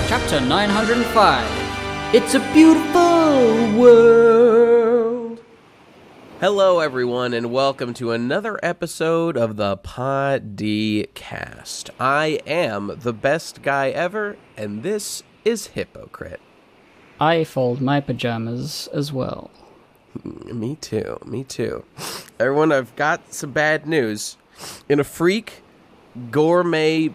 Chapter 905. It's a beautiful world. Hello, everyone, and welcome to another episode of the Podcast. I am the best guy ever, and this is Hypocrite. I fold my pajamas as well. Me too. Everyone, I've got some bad news. In a freak gourmet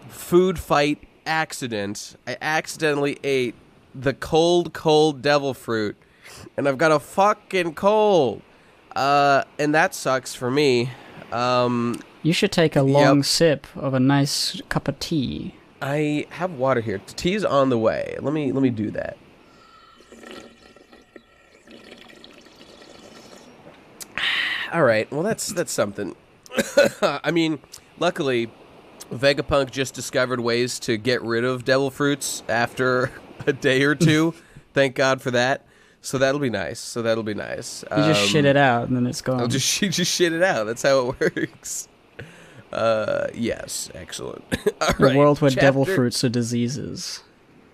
food fight accident, I accidentally ate the cold devil fruit, and I've got a fucking cold. And that sucks for me. You should take a long sip of a nice cup of tea. I have water here. The tea's on the way. Let me do that. All right. Well, that's something. I mean, luckily, Vega Punk just discovered ways to get rid of devil fruits after a day or two. Thank God for that. So that'll be nice. You just shit it out and then it's gone. I'll just shit it out. That's how it works. Yes, excellent. All right. A world where devil fruits are diseases.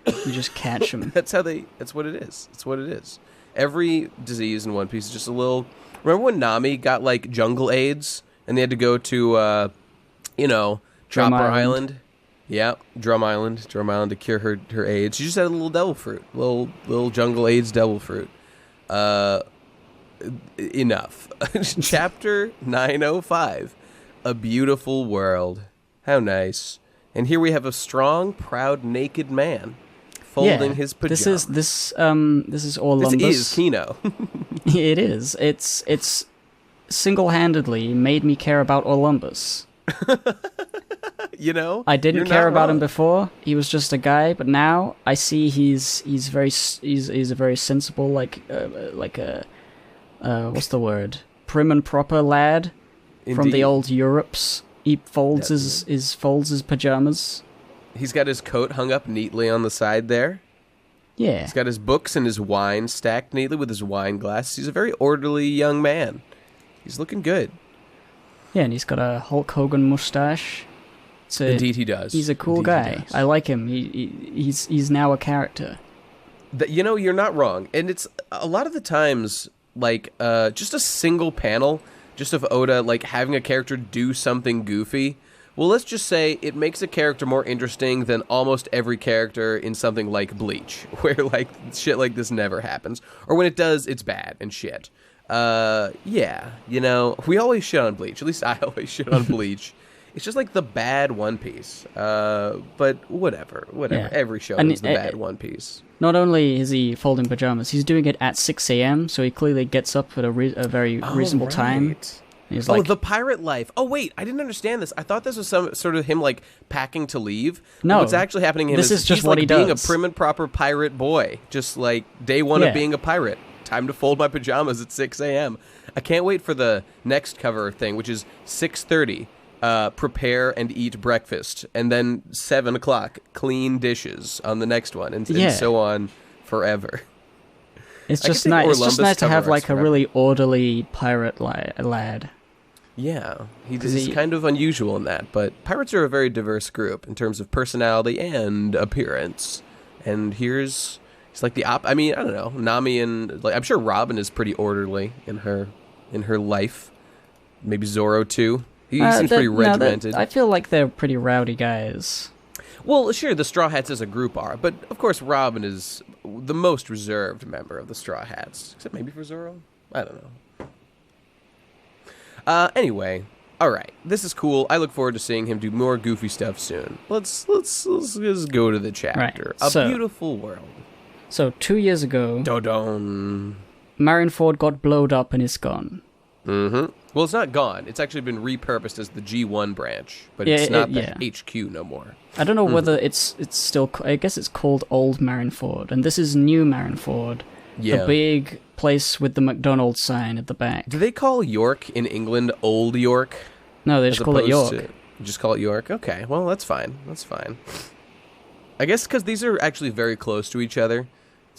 You just catch them. That's what it is. That's what it is. Every disease in One Piece is just a little. Remember when Nami got like jungle AIDS and they had to go to, Chopper Island? Yeah, Drum Island to cure her AIDS. She just had a little devil fruit, little jungle AIDS devil fruit. Enough. Chapter 905, A Beautiful World. How nice. And here we have a strong, proud, naked man folding his pajamas. This is Olympus. This is Kino. It is. It's single-handedly made me care about Olympus. You know, I didn't care about him before. He was just a guy, but now I see he's a very sensible, like a what's the word? Prim and proper lad. Indeed. From the old Europes. He folds his pajamas. He's got his coat hung up neatly on the side there. Yeah. He's got his books and his wine stacked neatly with his wine glass. He's a very orderly young man. He's looking good. Yeah, and he's got a Hulk Hogan mustache. Indeed he does. He's a cool guy. I like him. He's now a character. You're not wrong. And it's a lot of the times, like, just a single panel, just of Oda, like, having a character do something goofy. Well, let's just say it makes a character more interesting than almost every character in something like Bleach, where, like, shit like this never happens. Or when it does, it's bad and shit. Yeah, we always shit on Bleach. At least I always shit on Bleach. It's just like the bad One Piece. But whatever. Yeah. Every show is the bad One Piece. Not only is he folding pajamas, he's doing it at 6 a.m., so he clearly gets up at a very reasonable time. He's the pirate life. Oh, wait, I didn't understand this. I thought this was some sort of him, like, packing to leave. No. What's actually happening to him is just he's, what like, he being does. A prim and proper pirate boy. Just, like, day one of being a pirate. Time to fold my pajamas at 6 a.m. I can't wait for the next cover thing, which is 6:30. Prepare and eat breakfast, and then 7 o'clock, clean dishes on the next one, and so on forever. It's just nice. It's just nice to have like a really orderly pirate lad. Yeah, he's kind of unusual in that, but pirates are a very diverse group in terms of personality and appearance. And he's like the I mean, I don't know, Nami and like I'm sure Robin is pretty orderly in her life. Maybe Zoro too. He seems pretty regimented. I feel like they're pretty rowdy guys. Well, sure, the Straw Hats as a group are, but of course Robin is the most reserved member of the Straw Hats, except maybe for Zoro. I don't know. Anyway, all right, this is cool. I look forward to seeing him do more goofy stuff soon. Let's go to the chapter. Right. A Beautiful World. So 2 years ago, Marineford got blowed up and it's gone. Mm-hmm. Well, it's not gone. It's actually been repurposed as the G1 branch, but it's not the HQ no more. I don't know whether it's still. I guess it's called Old Marineford, and this is New Marineford. Yeah. The big place with the McDonald's sign at the back. Do they call York in England Old York? No, they just call it York. Just call it York? Okay, well, that's fine. I guess because these are actually very close to each other, it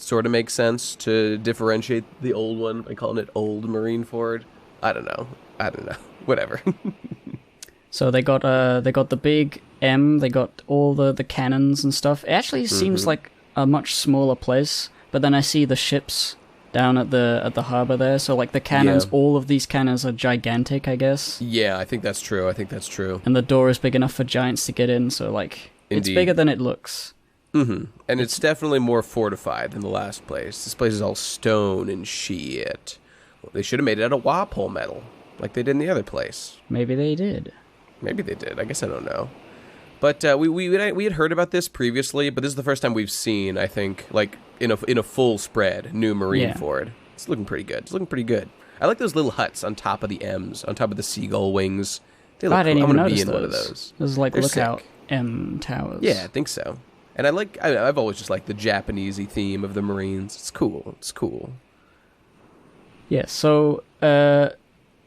sort of makes sense to differentiate the old one by calling it Old Marineford. I don't know. Whatever. So they got the big M, they got all the cannons and stuff. It actually seems like a much smaller place, but then I see the ships down at the harbor there. So like the cannons, all of these cannons are gigantic, I guess. Yeah, I think that's true. And the door is big enough for giants to get in, so like it's bigger than it looks. Mm-hmm. And it's definitely more fortified than the last place. This place is all stone and shit. Well, they should have made it out of Wapole metal, like they did in the other place. Maybe they did. I guess I don't know. But we had heard about this previously, but this is the first time we've seen, I think, like in a full spread, new Marineford. It's looking pretty good. I like those little huts on top of the M's, on top of the seagull wings. They look I didn't cool. even I'm gonna notice be in those. one of those. Those like They're lookout sick. M towers. Yeah, I think so. And I've always just liked the Japanesey theme of the Marines. It's cool. Yeah, so Sakazuku,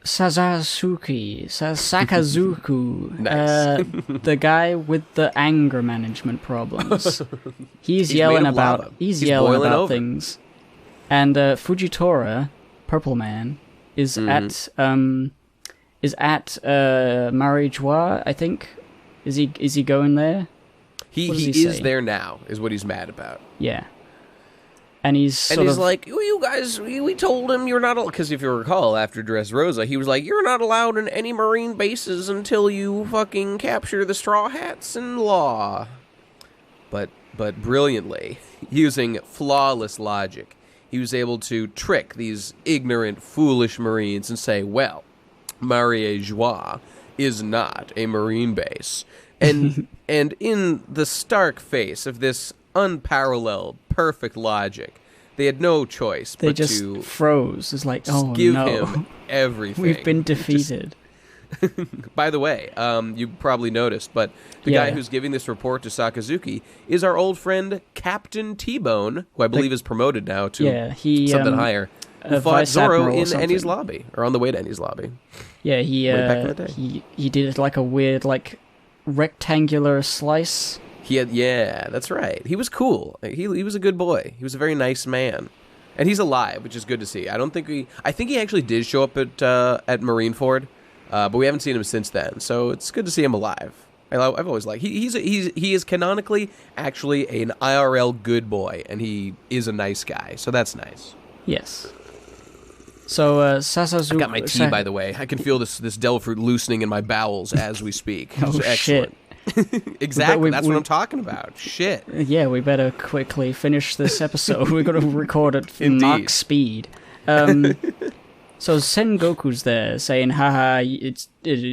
Nice. the guy with the anger management problems. He's yelling made of about lava. he's He's yelling boiling about over. things. And Fujitora, Purple Man, is at Marijois, I think. Is he going there? He What does is say? there now, is what he's mad about. Yeah. And he's like, you guys, we told him you're not, because if you recall, after Dressrosa, he was like, you're not allowed in any Marine bases until you fucking capture the Straw Hats in law. But brilliantly, using flawless logic, he was able to trick these ignorant, foolish Marines and say, well, Marijois is not a Marine base. And and in the stark face of this unparalleled, perfect logic, they had no choice they but just to froze. It's like, oh give no, him everything. we've been defeated. By the way, you probably noticed, but the guy who's giving this report to Sakazuki is our old friend Captain T-Bone, who I believe is promoted now to something higher, who fought Vice Zoro Admiral or in something. Ennie's lobby, or on the way to Ennie's lobby. Yeah, Way back in the day. he did like a weird like rectangular slice. That's right. He was cool. He was a good boy. He was a very nice man. And he's alive, which is good to see. I think he actually did show up at Marineford, but we haven't seen him since then. So it's good to see him alive. I've always liked. He is canonically actually an IRL good boy, and he is a nice guy. So that's nice. Yes. So Sasazuki. I got my tea, by the way. I can feel this devil fruit loosening in my bowels as we speak. Oh, It's excellent. Exactly. That's what I'm talking about. Shit. Yeah, we better quickly finish this episode. We're going to record at Indeed. Mach speed. So Sengoku's there saying, haha,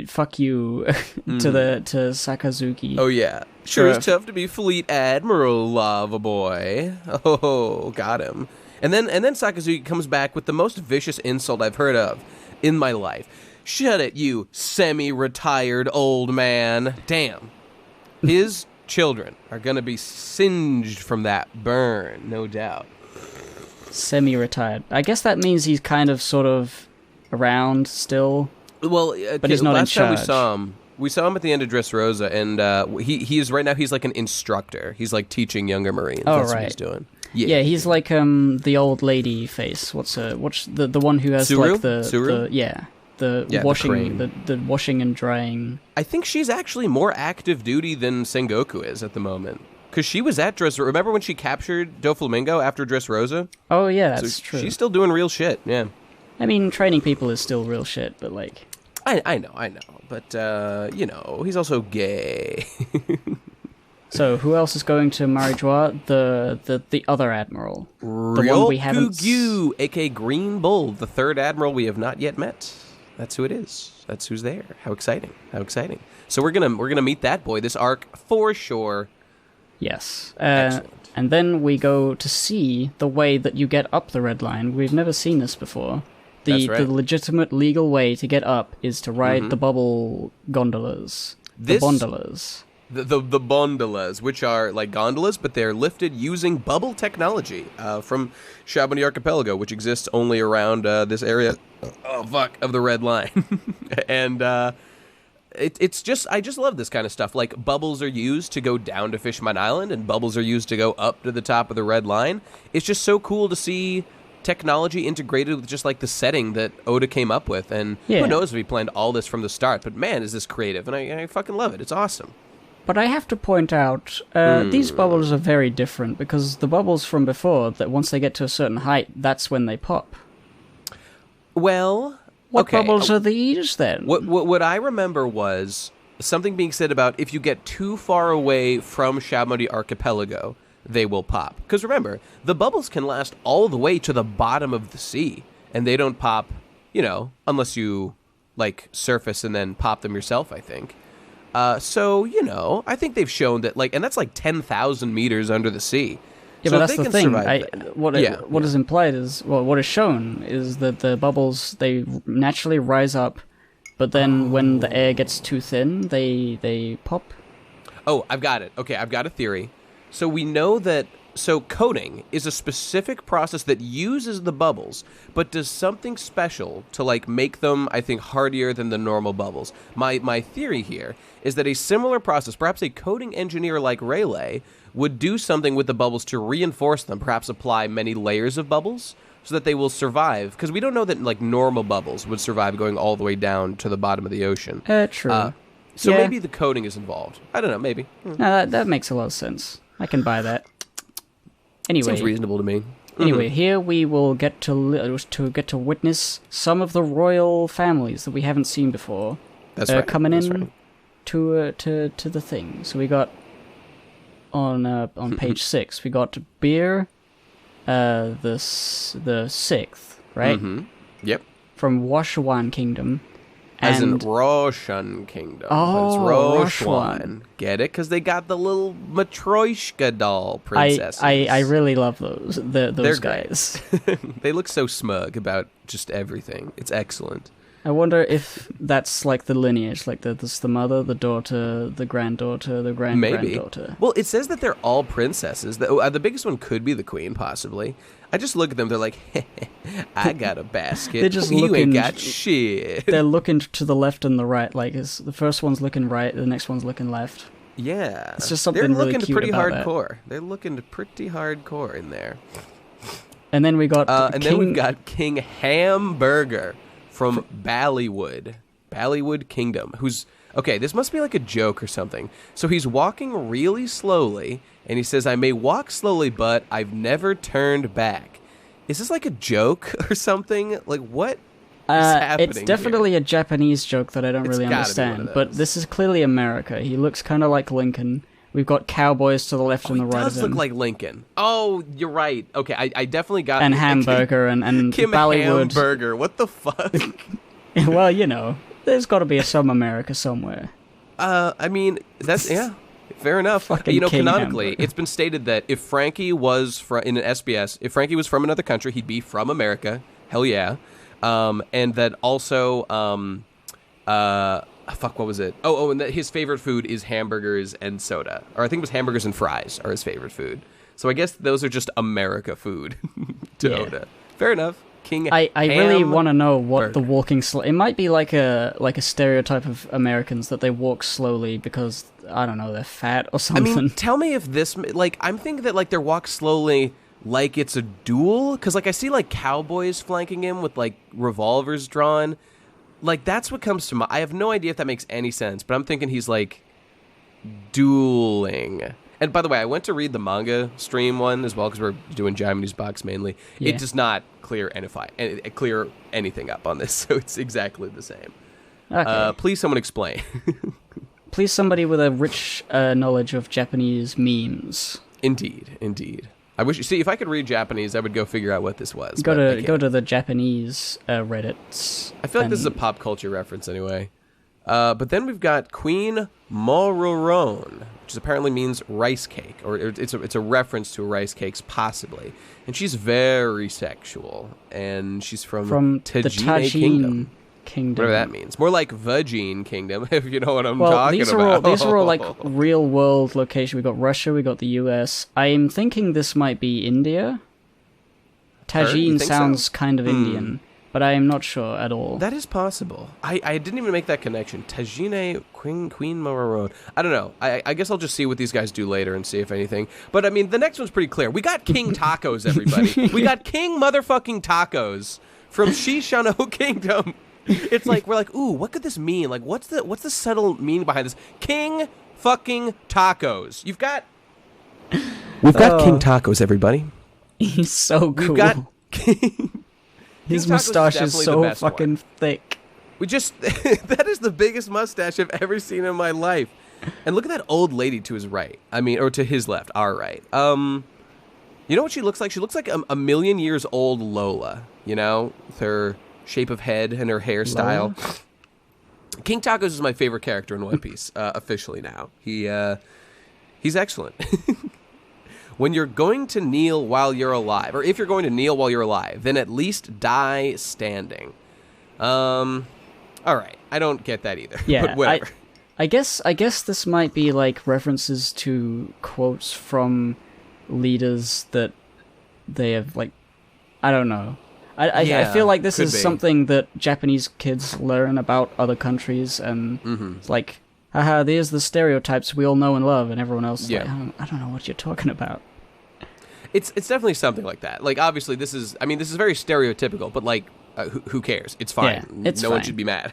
fuck you to Sakazuki. Oh, yeah. Sure is tough to be Fleet Admiral, Lava Boy. Oh, got him. And then Sakazuki comes back with the most vicious insult I've heard of in my life. Shut it, you semi-retired old man. Damn. His children are going to be singed from that burn, no doubt. Semi-retired. I guess that means he's kind of sort of around still. Well, but he's not in charge. Last time we saw him at the end of Dressrosa, and he is right now. He's like an instructor. He's like teaching younger Marines. Oh, That's right. what he's doing. Yeah, he's like the old lady face. What's the one who has Suru? like the Suru? the washing the washing and drying. I think she's actually more active duty than Sengoku is at the moment. Because she was at Dressrosa. Remember when she captured Doflamingo after Dressrosa? Oh, yeah, that's true. She's still doing real shit, yeah. I mean, training people is still real shit, but like... I know. But, he's also gay. So, who else is going to Marijois? The other admiral. The one we haven't... Ryokogyu, a.k.a. Green Bull, the third admiral we have not yet met. That's who it is. That's who's there. How exciting. So we're gonna meet that boy this arc for sure. Yes. Excellent. And then we go to see the way that you get up the red line. We've never seen this before. That's right. The legitimate legal way to get up is to ride the bubble gondolas. The bondolas. The bondolas, which are like gondolas, but they're lifted using bubble technology from Chamonix Archipelago, which exists only around this area of the red line. And I just love this kind of stuff. Like, bubbles are used to go down to Fishmine Island, and bubbles are used to go up to the top of the red line. It's just so cool to see technology integrated with just like the setting that Oda came up with. And Yeah. who knows if he planned all this from the start. But man, is this creative. And I fucking love it. It's awesome. But I have to point out, these bubbles are very different, because the bubbles from before, that once they get to a certain height, that's when they pop. Well, What okay. bubbles are these then? What I remember was something being said about if you get too far away from Shabmodi Archipelago, they will pop. Because remember, the bubbles can last all the way to the bottom of the sea, and they don't pop, unless you, like, surface and then pop them yourself, I think. So, I think they've shown that, like, and that's like 10,000 meters under the sea. Yeah, so but that's the thing. What is implied is, what is shown is that the bubbles, they naturally rise up, but then when the air gets too thin, they pop. Oh, I've got it. Okay, I've got a theory. So we know that, coating is a specific process that uses the bubbles, but does something special to, like, make them, I think, hardier than the normal bubbles. My theory here is that a similar process, perhaps a coating engineer like Rayleigh, would do something with the bubbles to reinforce them, perhaps apply many layers of bubbles, so that they will survive. Because we don't know that, like, normal bubbles would survive going all the way down to the bottom of the ocean. True. So maybe the coating is involved. I don't know, maybe. No, that makes a lot of sense. I can buy that. Anyway, seems reasonable to me. Anyway, here we will get to witness some of the royal families that we haven't seen before. That's right. Coming That's in right. to the thing. So we got on page 6. We got Beer, the sixth, right? Mm-hmm. Yep. From Washuan Kingdom. As in Roshan Kingdom. Oh, but it's Roshuan. Get it? Because they got the little Matryoshka doll princesses. I really love those They're guys. They look so smug about just everything. It's excellent. I wonder if that's like the lineage, like there's the mother, the daughter, the granddaughter, the granddaughter. Maybe. Well, it says that they're all princesses. The biggest one could be the queen, possibly. I just look at them, they're like, I got a basket. They're just you looking, ain't got shit. They're looking to the left and the right, like the first one's looking right, the next one's looking left. Yeah. It's just something they're really looking cute pretty about hardcore. that. They're looking pretty hardcore in there. And then we got then we've got King Hamburger from Ballywood Kingdom, who's okay. This must be like a joke or something. So he's walking really slowly, and he says, "I may walk slowly, but I've never turned back." Is this like a joke or something? Like what is happening? It's definitely a Japanese joke that I don't really understand. But this is clearly America. He looks kind of like Lincoln. We've got cowboys to the left and the right of him. He does look like Lincoln. Oh, you're right. Okay, I definitely got... And Hamburger and Kim Ballywood. Hamburger. What the fuck? Well, there's got to be some America somewhere. I mean, that's... Yeah, fair enough. Fucking King canonically, Hamburger. it's been stated that if Frankie was in an SBS, if Frankie was from another country, he'd be from America. Hell yeah. And that also... what was it? And that his favorite food is hamburgers and soda. Or I think it was hamburgers and fries are his favorite food. So I guess those are just America food to Oda. Fair enough. King I really want to know what Burger. the walking slow... It might be like a stereotype of Americans that they walk slowly because, I don't know, they're fat or I something. mean, tell me if this... Like, I'm thinking that, like, they're walk slowly like it's a duel. Because, like, I see, like, cowboys flanking him with, like, revolvers drawn. Like, that's what comes to mind. I have no idea if that makes any sense, but I'm thinking he's, like, dueling. And by the way, I went to read the manga stream one as well, because we're doing Japanese box mainly. Yeah. It does not clear anything up on this, so it's exactly the same. Okay. Please someone explain. Please somebody with a rich knowledge of Japanese memes. Indeed. I wish. See, if I could read Japanese, I would go figure out what this was. Go to the Japanese Reddits. I feel like this is a pop culture reference anyway. But then we've got Queen Mororone, which apparently means rice cake, or it's a reference to rice cakes, possibly. And she's very sexual, and she's from the Tajine Tajine Kingdom. Whatever that means. More like Vagine Kingdom, if you know what I'm talking about. These are all like real world locations. We got Russia, we got the US. I'm thinking this might be India. Tajine sounds kind of Indian. but I am not sure at all. That is possible. I didn't even make that connection. Tajine Queen Mora Road. I don't know. I guess I'll just see what these guys do later and see if anything. But I mean, the next one's pretty clear. We got King Tacos, everybody. We got King motherfucking Tacos from Shishano Kingdom. It's like we're like, ooh, what could this mean? Like, what's the subtle meaning behind this? King fucking Tacos. We've got King Tacos, everybody. He's so cool. We've got King. His mustache is so fucking thick. That is the biggest mustache I've ever seen in my life. And look at that old lady to his right. I mean, or to his left, our right. You know what she looks like? She looks like a million years old Lola, you know, with her shape of head and her hairstyle. Lola? King Tacos is my favorite character in One Piece, officially now. He's excellent. When you're going to kneel while you're alive, or if you're going to kneel while you're alive, then at least die standing. All right, I don't get that either. Yeah, but whatever. I guess this might be like references to quotes from leaders that they have, like, I don't know. I feel like this is something that Japanese kids learn about other countries, and it's like, haha, there's the stereotypes we all know and love, and everyone else is like, I don't know what you're talking about. It's definitely something like that. Like, obviously, this is very stereotypical, but, like, who cares? It's fine. Yeah, it's no fine. one should be mad.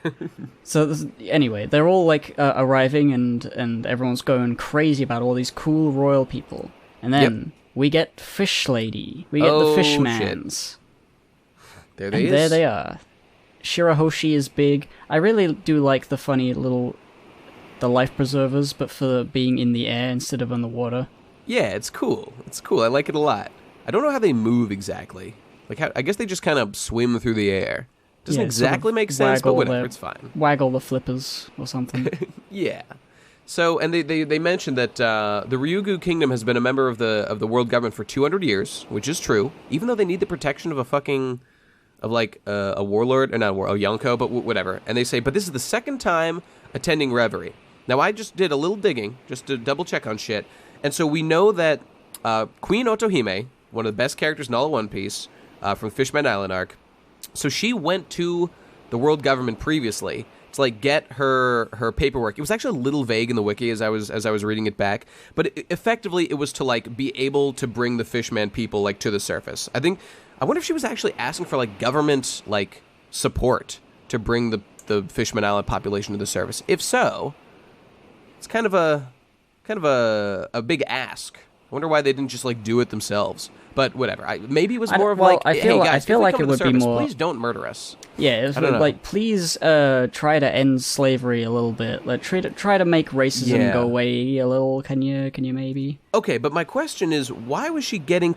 So, anyway, they're all, like, arriving, and everyone's going crazy about all these cool royal people. And then we get Fish Lady. We get the Fishmans. There they are. Shirahoshi is big. I really do like the funny little... the life preservers, but for being in the air instead of on the water. Yeah, it's cool. It's cool. I like it a lot. I don't know how they move exactly. Like, I guess they just kind of swim through the air. Doesn't exactly make sense, but whatever. It's fine. Waggle the flippers or something. Yeah. So, and they mentioned that the Ryukyu Kingdom has been a member of the world government for 200 years, which is true. Even though they need the protection of a warlord, or not a Yonko, but whatever. And they say, but this is the second time attending Reverie. Now, I just did a little digging, just to double check on shit. And so we know that Queen Otohime, one of the best characters in all of One Piece, from Fishman Island arc, so she went to the world government previously to, like, get her paperwork. It was actually a little vague in the wiki as I was reading it back, but effectively it was to, like, be able to bring the Fishman people, like, to the surface. I wonder if she was actually asking for, like, government, like, support to bring the Fishman Island population to the surface. If so, it's kind of a big ask. I wonder why they didn't just, like, do it themselves. But whatever. Maybe it was more of like, hey guys, I feel like it would be more. Please don't murder us. Yeah, it was like, please try to end slavery a little bit. Like, try to make racism go away a little. Can you maybe? Okay, but my question is, why was she getting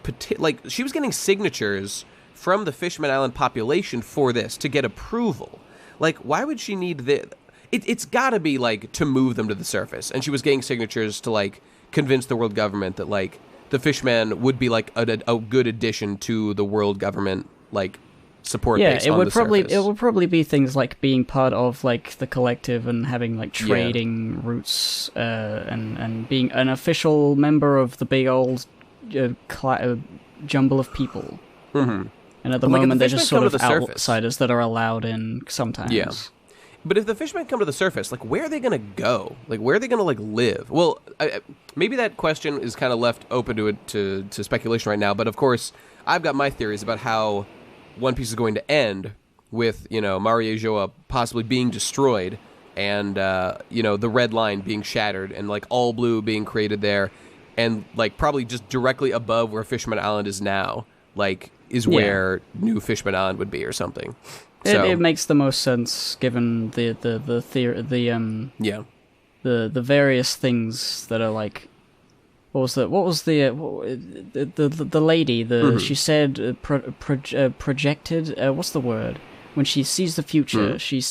she was getting signatures from the Fishman Island population for this to get approval? Like, why would she need this? It's got to be, like, to move them to the surface, and she was getting signatures to, like, convince the world government that, like, the Fishman would be, like, a good addition to the world government, like, support base on the surface. It would probably be things like being part of, like, the collective and having, like, trading routes, and being an official member of the big old jumble of people. Mm-hmm. And at the moment, they're just sort of outsiders that are allowed in sometimes. Yeah. But if the Fishmen come to the surface, like, where are they going to go? Like, where are they going to, like, live? Well, maybe that question is kind of left open to speculation right now. But, of course, I've got my theories about how One Piece is going to end with, you know, Marie Joa possibly being destroyed and, you know, the red line being shattered and, like, all blue being created there. And, like, probably just directly above where Fishman Island is now, like, is where New Fishman Island would be or something. It makes the most sense given the various things that are like, what was the lady she said projected, what's the word, when she sees the future, you're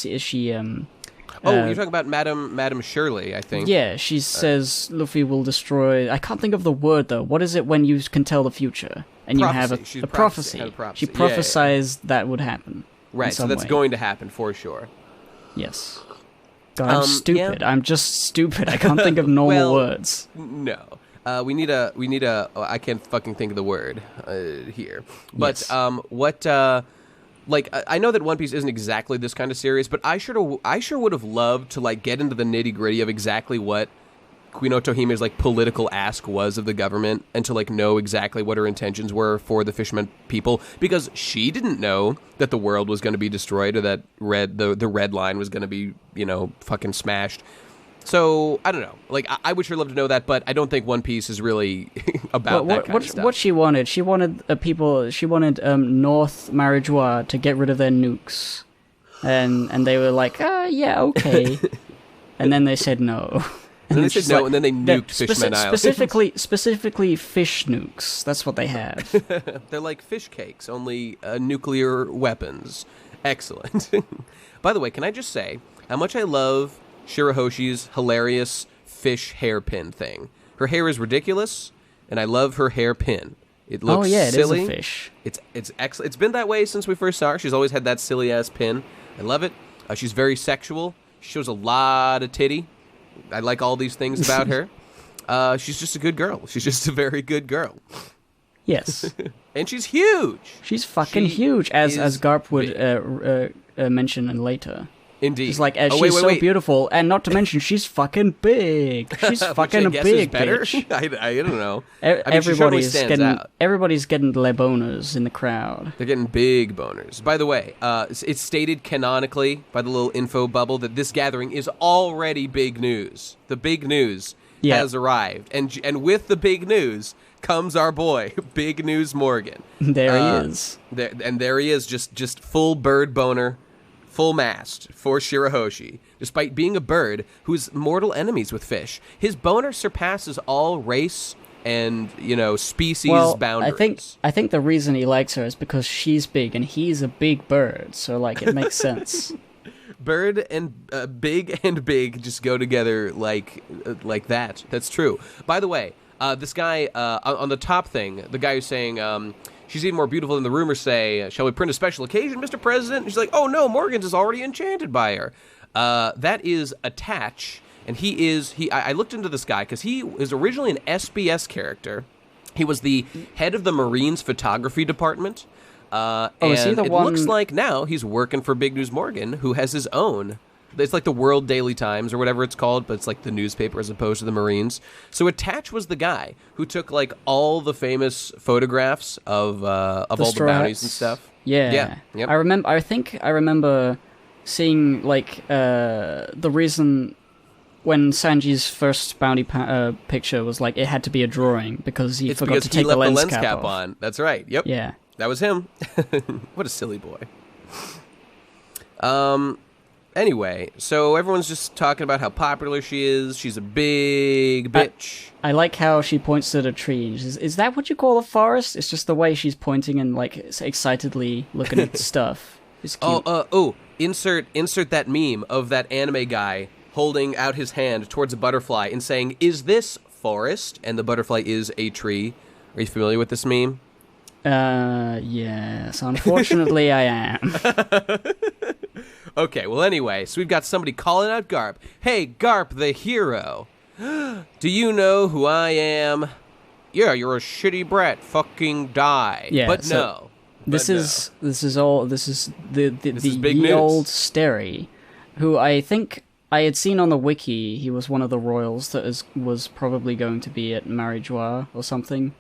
talking about Madam Shirley, I think. Yeah, she says Luffy will destroy. I can't think of the word though. What is it when you can tell the future and prophecy. You have a prophecy? She prophesized that would happen. Right, so that's going to happen for sure. Yes. God, I'm stupid. Yeah. I'm just stupid. I can't think of normal words. No. We need a I can't fucking think of the word here. But like, I know that One Piece isn't exactly this kind of series, but I sure would have loved to, like, get into the nitty-gritty of exactly what Queen Otohime's, like, political ask was of the government, and to, like, know exactly what her intentions were for the fishermen people, because she didn't know that the world was going to be destroyed, or that the red line was going to be, you know, fucking smashed. So, I don't know. Like, I would sure love to know that, but I don't think One Piece is really about that kind of stuff. What she wanted North Marijois to get rid of their nukes. And they were like, yeah, okay. And then they said no. And then they said no, and then they nuked Fishman Island. Specifically fish nukes. That's what they had. They're like fish cakes, only nuclear weapons. Excellent. By the way, can I just say how much I love Shirahoshi's hilarious fish hairpin thing. Her hair is ridiculous, and I love her hairpin. It looks silly. It is a fish. It's excellent. It's been that way since we first saw her. She's always had that silly ass pin. I love it. She's very sexual. She shows a lot of titty. I like all these things about her. She's just a good girl. She's just a very good girl. Yes. And she's huge. She's fucking huge, as Garp would mention later. Indeed. She's like, she's so beautiful, and not to mention, she's fucking big. She's fucking a big bitch. I don't know. Everybody's getting le boners in the crowd. They're getting big boners. By the way, it's stated canonically by the little info bubble that this gathering is already big news. The big news has arrived, and with the big news comes our boy, Big News Morgan. There he is. There he is, just full bird boner. Full mast for Shirahoshi, despite being a bird who's mortal enemies with fish. His boner surpasses all race and, species boundaries. I think the reason he likes her is because she's big and he's a big bird, so, like, it makes sense. Bird and big just go together like that. That's true. By the way, this guy on the top thing, the guy who's saying, she's even more beautiful than the rumors say. Shall we print a special occasion, Mr. President? And she's like, oh no, Morgan's is already enchanted by her. That is Attach, and I looked into this guy because he was originally an SBS character. He was the head of the Marines photography department. Is he the one? Looks like now he's working for Big News Morgan, who has his own. It's like the World Daily Times or whatever it's called, but it's like the newspaper as opposed to the Marines. So Attach was the guy who took like all the famous photographs of all the bounties and stuff. Yeah. Yep. I think I remember seeing like the reason when Sanji's first bounty picture was like it had to be a drawing because he forgot to take the lens cap on. That's right. Yep. Yeah. That was him. What a silly boy. Anyway, so everyone's just talking about how popular she is. She's a big bitch. I like how she points to the tree. Is that what you call a forest? It's just the way she's pointing and like excitedly looking at stuff. It's cute. Insert that meme of that anime guy holding out his hand towards a butterfly and saying, "Is this forest?" And the butterfly is a tree. Are you familiar with this meme? Yes. Unfortunately, I am. Okay, well, anyway, so we've got somebody calling out Garp. Hey, Garp, the hero. Do you know who I am? Yeah, you're a shitty brat. Fucking die. Yeah, but so no. This is the old Steri, who I think I had seen on the wiki. He was one of the royals that was probably going to be at Marijois or something.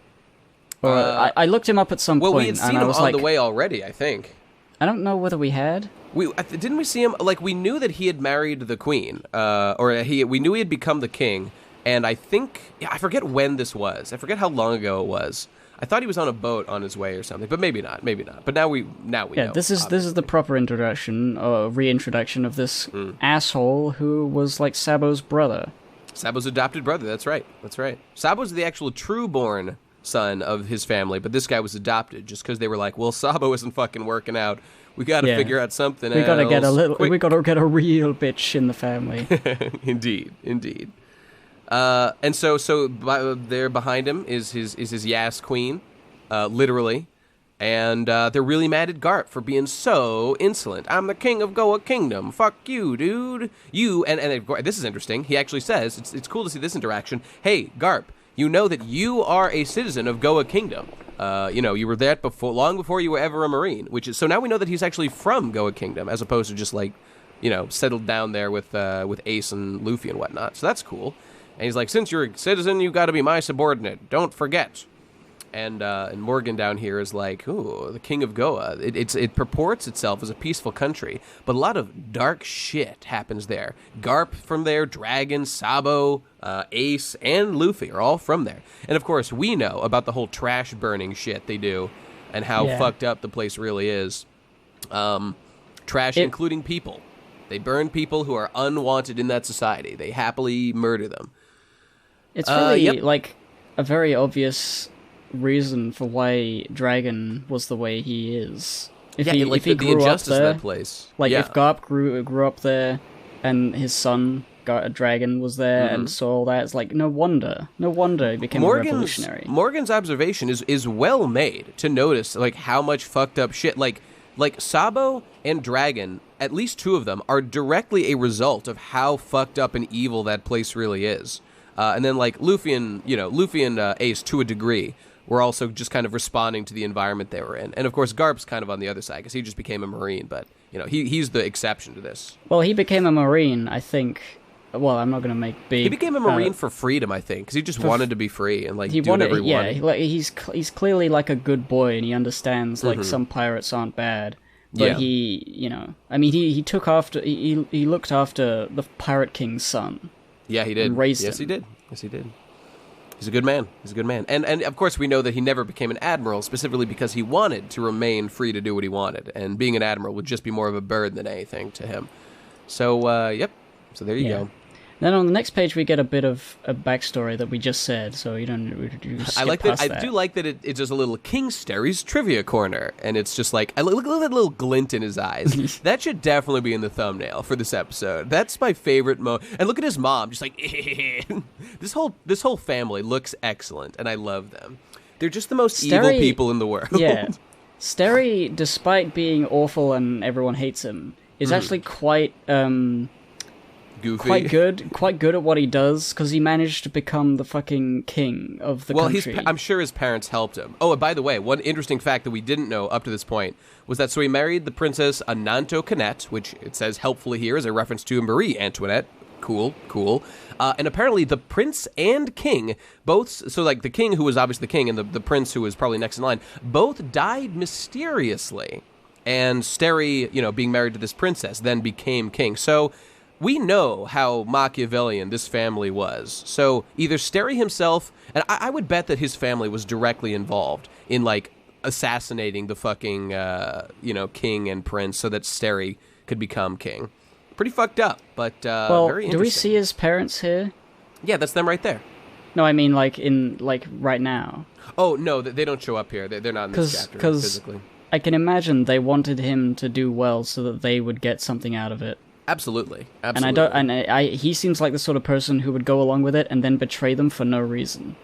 Or I looked him up at some point. Well, we had seen him on the way already, I think. I don't know whether we had. Didn't we see him? Like, we knew that he had married the queen, we knew he had become the king, and I think, I forget when this was. I forget how long ago it was. I thought he was on a boat on his way or something, but maybe not. But now we know. Yeah, this is the proper introduction, reintroduction of this asshole who was like Sabo's brother. Sabo's adopted brother. That's right. Sabo's the actual true-born son of his family, but this guy was adopted just because they were like, well, Sabo isn't fucking working out. We got to figure out something. We got to get we got to get a real bitch in the family. Indeed. And so there behind him is his Yas queen, literally, and they're really mad at Garp for being so insolent. I'm the king of Goa Kingdom. Fuck you, dude. You and this is interesting. He actually says it's cool to see this interaction. Hey, Garp. you know that you are a citizen of Goa Kingdom. You were there long before you were ever a Marine, so now we know that he's actually from Goa Kingdom, as opposed to just like, settled down there with Ace and Luffy and whatnot. So that's cool. And he's like, since you're a citizen, you got to be my subordinate. Don't forget. And Morgan down here is like, ooh, the king of Goa. It purports itself as a peaceful country, but a lot of dark shit happens there. Garp from there, Dragon, Sabo, Ace, and Luffy are all from there. And of course, we know about the whole trash burning shit they do and how fucked up the place really is. Trash including people. They burn people who are unwanted in that society. They happily murder them. It's really like a very obvious reason for why Dragon was the way he is. If he grew up there, of that place. If Garp grew up there, and his son Dragon was there and saw all that, it's like no wonder he became a revolutionary. Morgan's observation is well made to notice like how much fucked up shit like Sabo and Dragon, at least two of them, are directly a result of how fucked up and evil that place really is. And then like Luffy and Ace to a degree were also just kind of responding to the environment they were in. And of course, Garp's kind of on the other side because he just became a Marine, but he's the exception to this. Well, he became a Marine, I think. Well, I'm not going to make big... He became a Marine for freedom, I think, because he just wanted to be free and do whatever he wanted. Yeah, he's clearly like a good boy, and he understands like some pirates aren't bad. But he took after... He looked after the Pirate King's son. Yeah, he did. And raised him. Yes, he did. He's a good man. And of course we know that he never became an admiral specifically because he wanted to remain free to do what he wanted. And being an admiral would just be more of a burden than anything to him. So, yep. So there you go. Then on the next page we get a bit of a backstory that we just said, so you skip I like past that. I do like that it's just a little King Sterry's trivia corner, and it's just like look at that little glint in his eyes. That should definitely be in the thumbnail for this episode. That's my favorite and look at his mom, just like this whole family looks excellent, and I love them. They're just the most evil people in the world. Yeah, Sterry, despite being awful and everyone hates him, is actually quite goofy. Quite good at what he does, because he managed to become the fucking king of the country. I'm sure his parents helped him. Oh, and by the way, one interesting fact that we didn't know up to this point was that so he married the Princess Ananto Canette, which it says helpfully here is a reference to Marie Antoinette. Cool. And apparently the prince and king, both, so like the king who was obviously the king and the prince who was probably next in line, both died mysteriously. And Sterry, being married to this princess, then became king. So we know how Machiavellian this family was. So either Sterry himself, and I would bet that his family was directly involved in like assassinating the fucking, king and prince so that Sterry could become king. Pretty fucked up, but very interesting. Do we see his parents here? Yeah, that's them right there. No, I mean like right now. Oh, no, they don't show up here. They're not in this chapter physically. I can imagine they wanted him to do well so that they would get something out of it. Absolutely. And he seems like the sort of person who would go along with it and then betray them for no reason.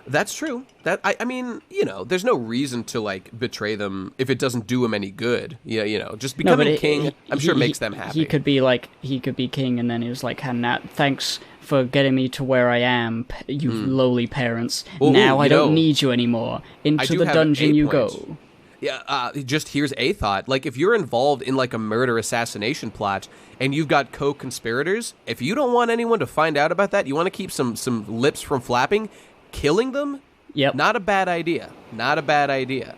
That's true. I mean, there's no reason to like betray them if it doesn't do him any good. Just becoming king, I'm sure makes them happy. He could be king, and then he was like, thanks for getting me to where I am, you lowly parents. Now I don't need you anymore. Into the dungeon you go. Yeah, just here's a thought. Like, if you're involved in, like, a murder assassination plot, and you've got co-conspirators, if you don't want anyone to find out about that, you want to keep some lips from flapping, killing them? Yep. Not a bad idea.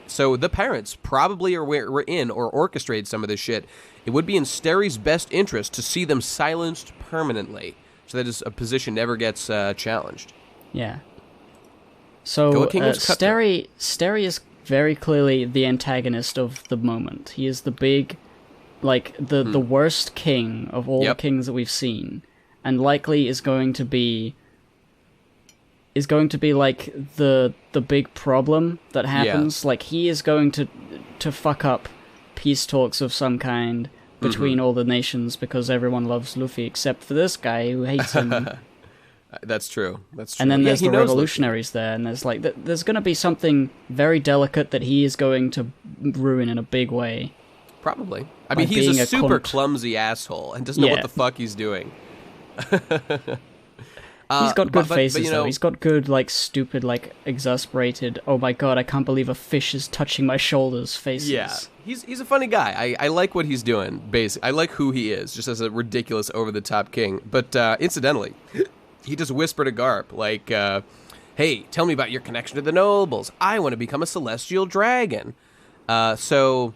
So the parents probably were in or orchestrated some of this shit. It would be in Sterry's best interest to see them silenced permanently, so that a position never gets challenged. Yeah. So, Sterry is very clearly the antagonist of the moment. He is the big, like, the worst king of all the kings that we've seen, and likely is going to be like the big problem that happens. Like, he is going to fuck up peace talks of some kind between all the nations because everyone loves Luffy except for this guy who hates him. That's true. And then there's the revolutionaries there, and there's like there's going to be something very delicate that he is going to ruin in a big way. Probably. I mean, he's a super clumsy asshole and doesn't know what the fuck he's doing. He's got good faces, you know, though. He's got good, like, stupid, like, exasperated, oh my god, I can't believe a fish is touching my shoulders faces. Yeah, he's a funny guy. I like what he's doing, basically. I like who he is, just as a ridiculous, over-the-top king. But, incidentally, he just whispered to Garp, like, hey, tell me about your connection to the nobles. I want to become a celestial dragon. So,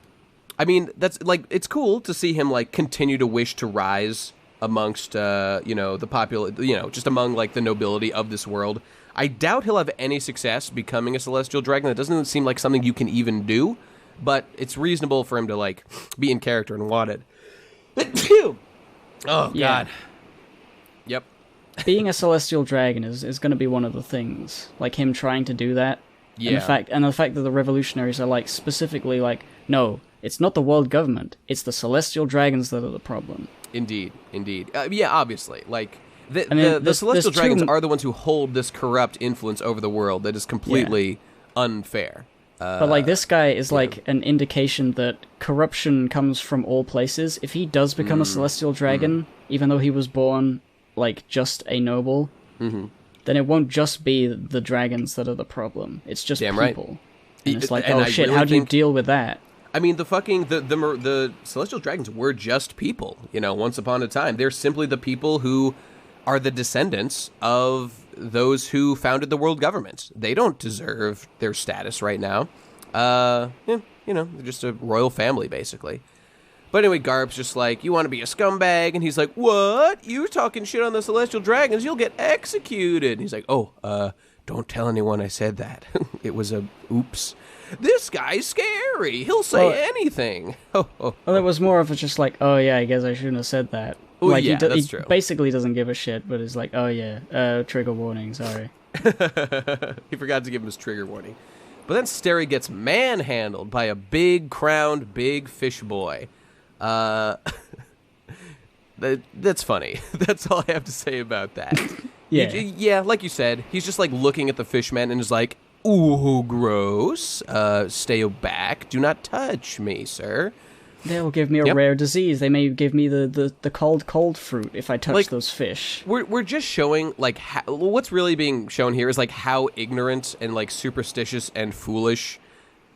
I mean, that's, like, it's cool to see him, like, continue to wish to rise amongst, you know, the just among, like, the nobility of this world. I doubt he'll have any success becoming a celestial dragon. That doesn't seem like something you can even do, but it's reasonable for him to, like, be in character and want it. Oh, God. Yep. Being a celestial dragon is going to be one of the things. Like, him trying to do that. Yeah. And the fact that the revolutionaries are, like, specifically like, no, it's not the world government. It's the celestial dragons that are the problem. Indeed. Yeah, obviously. Like, the celestial dragons are the ones who hold this corrupt influence over the world that is completely unfair. But, like, this guy is, like, an indication that corruption comes from all places. If he does become a celestial dragon, even though he was born, like, just a noble, then it won't just be the dragons that are the problem. It's just people. Right. And it's like, oh shit, how do you deal with that? I mean, the celestial dragons were just people, you know, once upon a time. They're simply the people who are the descendants of those who founded the world government. They don't deserve their status right now. You know, they're just a royal family, basically. But anyway, Garp's just like, you want to be a scumbag? And he's like, what? You talking shit on the celestial dragons? You'll get executed. And he's like, oh, don't tell anyone I said that. It was a oops. This guy's scary. He'll say anything. Well, it was more of a just like, oh yeah, I guess I shouldn't have said that. Ooh, like, yeah, that's he true. Basically doesn't give a shit, but it's like, oh yeah, trigger warning, sorry. He forgot to give him his trigger warning. But then Sterry gets manhandled by a big crowned big fish boy. That's funny. That's all I have to say about that. Yeah, like you said, he's just like looking at the fishman and is like, ooh, gross. Stay back. Do not touch me, sir. They'll give me a rare disease. They may give me the cold fruit if I touch those fish. We're just showing, like, what's really being shown here is, like, how ignorant and, like, superstitious and foolish,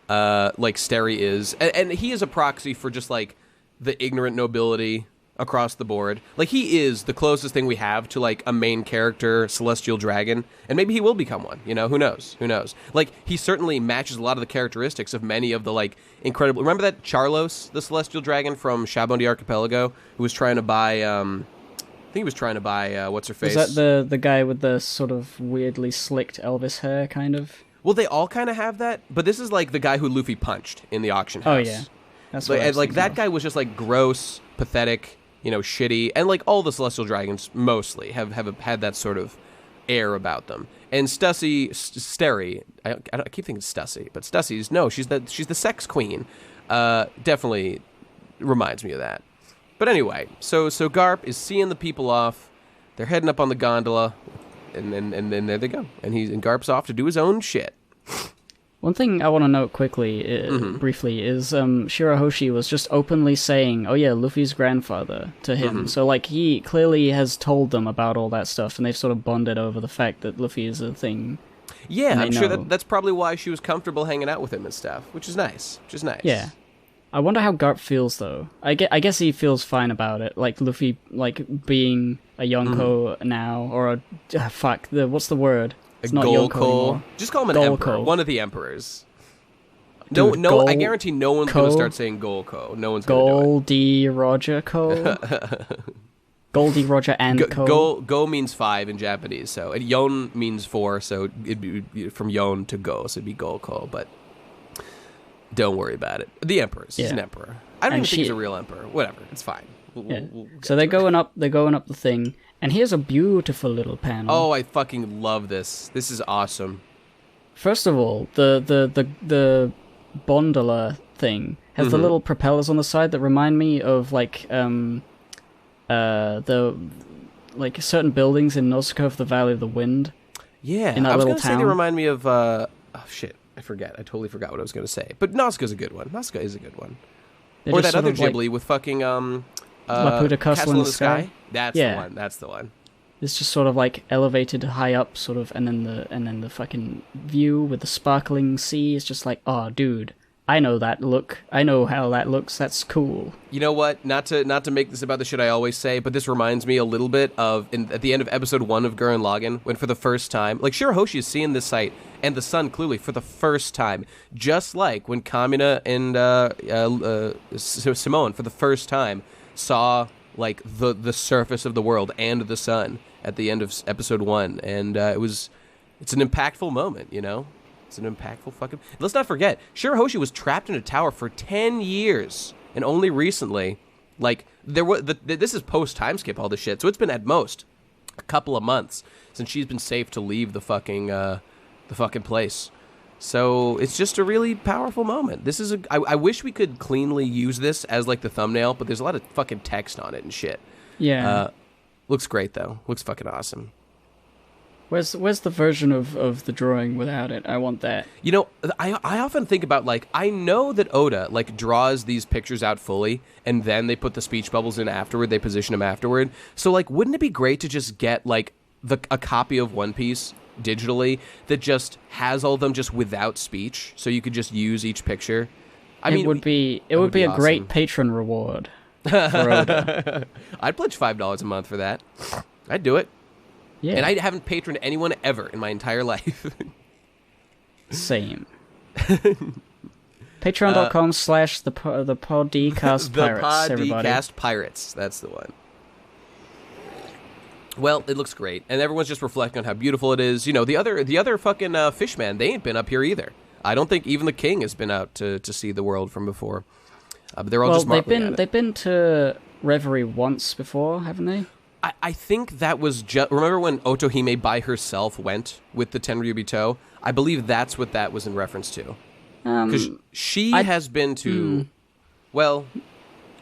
like, Sterry is. And he is a proxy for just, like, the ignorant nobility across the board. Like, he is the closest thing we have to, like, a main character celestial dragon, and maybe he will become one, you know, who knows, like, he certainly matches a lot of the characteristics of many of the, like, incredible, remember that Charlos, the celestial dragon from Shabondi Archipelago, who was trying to buy, I think he was trying to buy, what's-her-face? Is that the guy with the sort of weirdly slicked Elvis hair, kind of? Well, they all kind of have that, but this is, like, the guy who Luffy punched in the auction house. Oh, yeah. That's what like that guy was just, like, gross, pathetic, you know, shitty, and like all the celestial dragons mostly have had that sort of air about them. And Sterry, I keep thinking Stussy, but Stussy's she's the sex queen. Definitely reminds me of that. But anyway, so Garp is seeing the people off. They're heading up on the gondola, and then there they go. And Garp's off to do his own shit. One thing I want to note quickly, briefly, is Shirahoshi was just openly saying, oh yeah, Luffy's grandfather to him. So, like, he clearly has told them about all that stuff, and they've sort of bonded over the fact that Luffy is a thing. Yeah, I'm sure that's probably why she was comfortable hanging out with him and stuff, which is nice. Yeah. I wonder how Garp feels, though. I guess he feels fine about it. Like, Luffy, like, being a Yonko now, or what's the word? It's not Yonko anymore. Just call him an emperor. One of the emperors. Dude, I guarantee no one's going to start saying Golko. No one's going to do it. Goldie Roger Co. Goldie Roger and Co. Go means 5 in Japanese, so and Yon means 4, so it'd be from Yon to Go, so it'd be Golko. But don't worry about it. The emperors. He's an emperor. I don't even think he's a real emperor. Whatever. It's fine. We'll so they're going up the thing. And here's a beautiful little panel. Oh, I fucking love this. This is awesome. First of all, the Bondola thing has the little propellers on the side that remind me of like certain buildings in Nausicaa of the Valley of the Wind. Yeah, in that I was going to say they remind me of oh shit, I totally forgot what I was going to say. But Nausicaa's a good one. Nausicaa is a good one. Or that other Ghibli with fucking Laputa Castle in the Sky. That's the one. It's just sort of like elevated high up, sort of, and then the fucking view with the sparkling sea is just like, oh, dude, I know that look. I know how that looks. That's cool. You know what? Not to make this about the shit I always say, but this reminds me a little bit of at the end of episode 1 of Gurren Lagann, when for the first time, like Shirahoshi is seeing this site and the sun clearly for the first time, just like when Kamina and Simone for the first time saw like the surface of the world and the sun at the end of episode 1, and it's an impactful moment, you know. It's an impactful fucking... Let's not forget, Shirahoshi was trapped in a tower for 10 years. And only recently, like, this is post-time skip, all this shit. So it's been at most a couple of months since she's been safe to leave the fucking place. So it's just a really powerful moment. This is I wish we could cleanly use this as, like, the thumbnail, but there's a lot of fucking text on it and shit. Yeah. Looks great, though. Looks fucking awesome. Where's the version of the drawing without it? I want that. You know, I often think about, like, I know that Oda, like, draws these pictures out fully, and then they put the speech bubbles in afterward, they position them afterward. So, like, wouldn't it be great to just get, like, a copy of One Piece digitally that just has all of them just without speech, so you could just use each picture? It would be a awesome. Great patron reward for Oda. I'd pledge $5 a month for that. I'd do it. Yeah. And I haven't patroned anyone ever in my entire life. Same. Patreon.com/the Podcast Pirates, everybody. Podcast Pirates. That's the one. Well, it looks great. And everyone's just reflecting on how beautiful it is. You know, the other fucking fishmen, they ain't been up here either. I don't think even the king has been out to see the world from before. But they're all just marveling at it. They've been to Reverie once before, haven't they? I think that was just... Remember when Otohime by herself went with the Tenryubito? I believe that's what that was in reference to. Because she has been to... Well...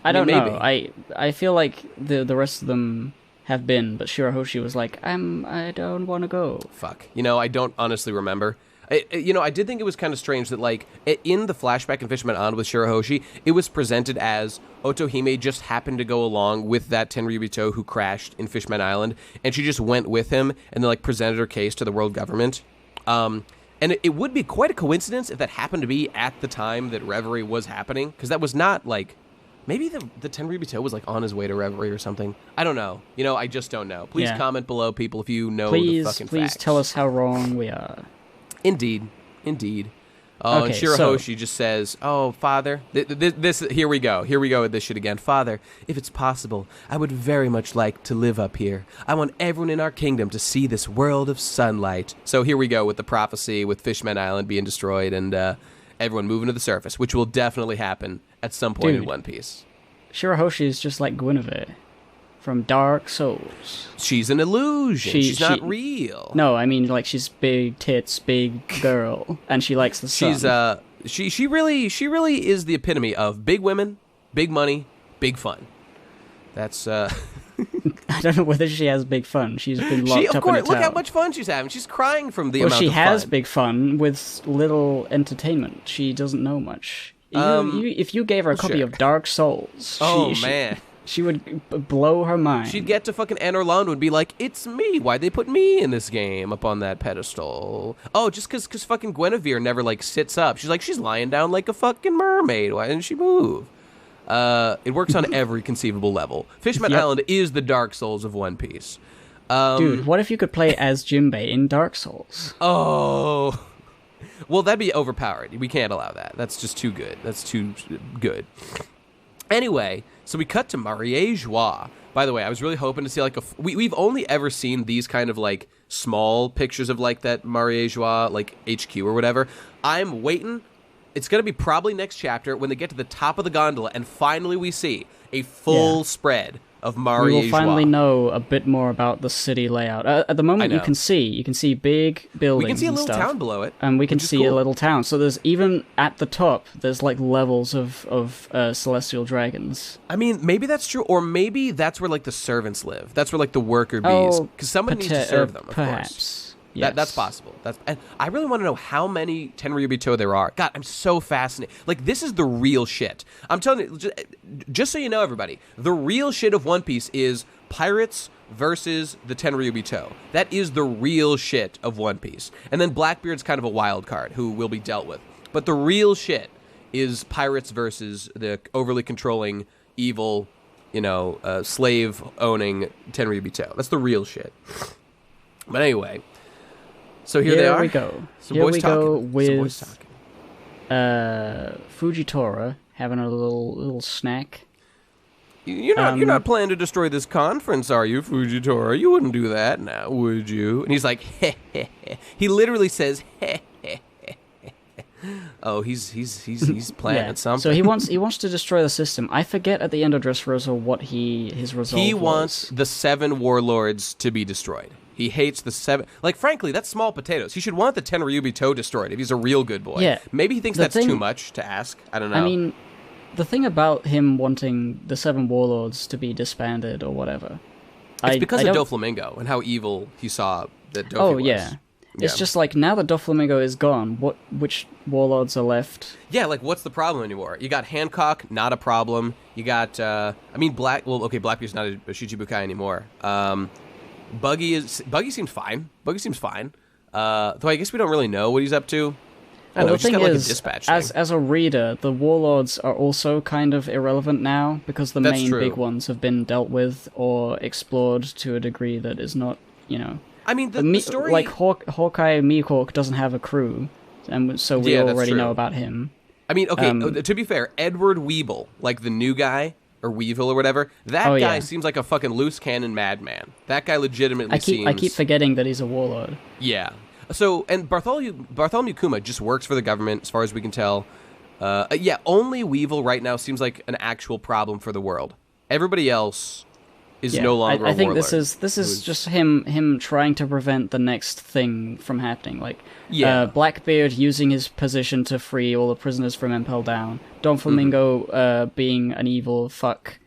I don't maybe. know. I feel like the rest of them have been, but Shirahoshi was like, I don't want to go. Fuck. You know, I don't honestly remember. I did think it was kind of strange that, like, in the flashback in Fisherman Island with Shirahoshi, it was presented as Otohime just happened to go along with that Tenryubito who crashed in Fishman Island, and she just went with him and then, like, presented her case to the world government. And it would be quite a coincidence if that happened to be at the time that Reverie was happening, because that was not, like... Maybe the Tenryubito was, like, on his way to Reverie or something. I don't know. You know, I just don't know. Please comment below, people, if you know the fucking facts. Please tell us how wrong we are. Indeed. Oh, okay, and Shirahoshi just says, "Oh, Father, this here we go with this shit again. Father, if it's possible, I would very much like to live up here. I want everyone in our kingdom to see this world of sunlight." So here we go with the prophecy with Fishman Island being destroyed and everyone moving to the surface, which will definitely happen at some point in One Piece. Shirahoshi is just like Guinevere from Dark Souls. She's an illusion. She's not real. No, I mean, like, she's big tits, big girl, and she likes the sun. She really is the epitome of big women, big money, big fun. That's I don't know whether she has big fun. She's been locked up in a tower. Look how much fun she's having. She's crying from the amount of fun. Well, she has big fun with little entertainment. She doesn't know much. If you gave her a copy of Dark Souls, she would blow her mind. She'd get to fucking Anne Orlando and be like, "It's me. Why'd they put me in this game up on that pedestal? Oh, just because fucking Guinevere never, like, sits up. She's like, she's lying down like a fucking mermaid. Why didn't she move?" It works on every conceivable level. Fishman Island is the Dark Souls of One Piece. Dude, what if you could play as Jinbei in Dark Souls? Oh... Well, that'd be overpowered. We can't allow that. That's just too good. That's too good. Anyway, so we cut to Marie Schwa. By the way, I was really hoping to see, like, we've only ever seen these kind of, like, small pictures of, like, that Marie Schwa, like, HQ or whatever. I'm waiting. It's going to be probably next chapter when they get to the top of the gondola and finally we see a full spread of Marie Schwa. We will finally know a bit more about the city layout. At the moment, you can see big buildings. We can see a little stuff, town below it, and we can see a little town. So there's even at the top, there's like levels of celestial dragons. I mean, maybe that's true, or maybe that's where like the servants live. That's where like the worker bees, because someone needs to serve them. Of course. Yes. That's possible. And I really want to know how many Tenryubito there are. God, I'm so fascinated. Like, this is the real shit. I'm telling you, just so you know, everybody, the real shit of One Piece is pirates versus the Tenryubito. That is the real shit of One Piece. And then Blackbeard's kind of a wild card who will be dealt with. But the real shit is pirates versus the overly controlling, evil, slave-owning Tenryubito. That's the real shit. But anyway, so here they are. Here we go. Some here boys we talking. go Some with boys talking. Fujitora having a little snack. You're not planning to destroy this conference, are you, Fujitora? You wouldn't do that now, would you? And he's like, heh, heh, heh. He literally says, heh, heh, heh, heh. Oh, he's planning something. So he wants to destroy the system. I forget at the end of Dressrosa what his resolve was. He wants the 7 warlords to be destroyed. He hates the 7. Like, frankly, that's small potatoes. He should want the Tenryubito destroyed if he's a real good boy. Yeah. Maybe he thinks that's too much to ask. I don't know. I mean, the thing about him wanting the 7 warlords to be disbanded or whatever... It's because of Doflamingo and how evil he saw that Dofi was. Oh, yeah. It's just like, now that Doflamingo is gone, which warlords are left? Yeah, like, what's the problem anymore? You got Hancock, not a problem. You got, Blackbeard's not a Shichibukai anymore. Buggy seems fine. Though I guess we don't really know what he's up to. I don't know, the thing got, is, a dispatch as a reader, the warlords are also kind of irrelevant now, because the main big ones have been dealt with or explored to a degree that is not, I mean, the story... Like, Hawkeye Mihawk doesn't have a crew, and so we already know about him. I mean, okay, to be fair, Edward Weeble, like the new guy, or Weevil or whatever, that guy seems like a fucking loose cannon madman. That guy legitimately seems... I keep forgetting that he's a warlord. Yeah. So, and Bartholomew Kuma just works for the government, as far as we can tell. Only Weevil right now seems like an actual problem for the world. Everybody else is no longer a warlord. I think this is just him trying to prevent the next thing from happening. Like, Blackbeard using his position to free all the prisoners from Impel Down. Don Flamingo being an evil fuck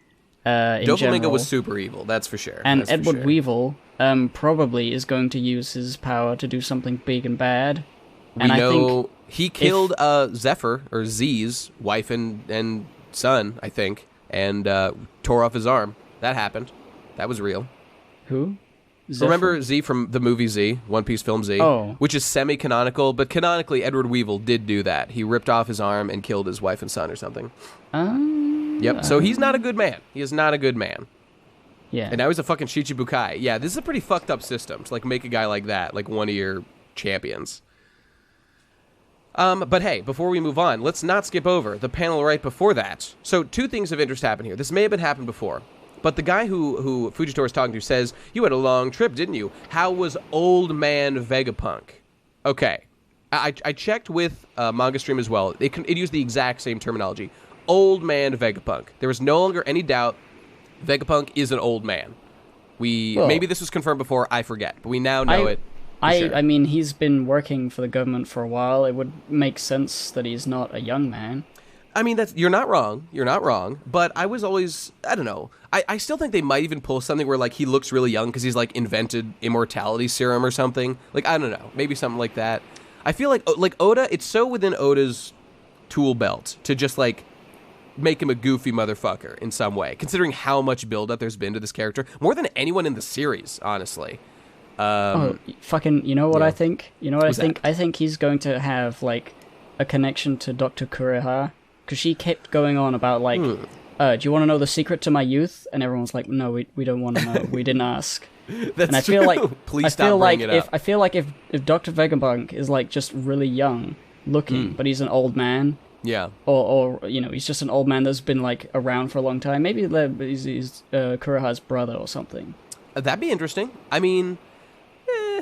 in Don general. Flamingo was super evil, that's for sure. And Edward Weevil probably is going to use his power to do something big and bad. I think he killed Zephyr, or Z's wife and son, I think, and tore off his arm. That happened. That was real. Who? Zephyr? Remember Z from the movie Z, One Piece film Z? Oh. Which is semi-canonical, but canonically Edward Weevil did do that. He ripped off his arm and killed his wife and son or something. Yep, so he's not a good man. He is not a good man. Yeah. And now he's a fucking Shichibukai. Yeah, this is a pretty fucked up system to, like, make a guy like that, like, one of your champions. But hey, before we move on, let's not skip over the panel right before that. So 2 things of interest happen here. This may have happened before, but the guy who Fujitora is talking to says, "You had a long trip, didn't you? How was old man Vega Punk?" Okay. I checked with Manga Stream as well. It used the exact same terminology. Old man Vega Punk. There was no longer any doubt Vegapunk is an old man. Maybe this was confirmed before, I forget, but we now know it. Sure. I mean, he's been working for the government for a while. It would make sense that he's not a young man. I mean, you're not wrong. You're not wrong. But I was always, I don't know. I still think they might even pull something where, like, he looks really young because he's, like, invented immortality serum or something. Like, I don't know. Maybe something like that. I feel like Oda, it's so within Oda's tool belt to just, like, make him a goofy motherfucker in some way, considering how much build-up there's been to this character. More than anyone in the series, honestly. You know what I think? You know what What's I think? that? I think he's going to have, like, a connection to Dr. Kureha, because she kept going on about, like, do you want to know the secret to my youth? And everyone's like, no, we don't want to know. We didn't ask. That's and I feel true. like Please stop bringing it up. I feel like if Dr. Vegapunk is, like, just really young looking, but he's an old man. Yeah. Or he's just an old man that's been, like, around for a long time. Maybe he's Kureha's brother or something. That'd be interesting. I mean, yeah.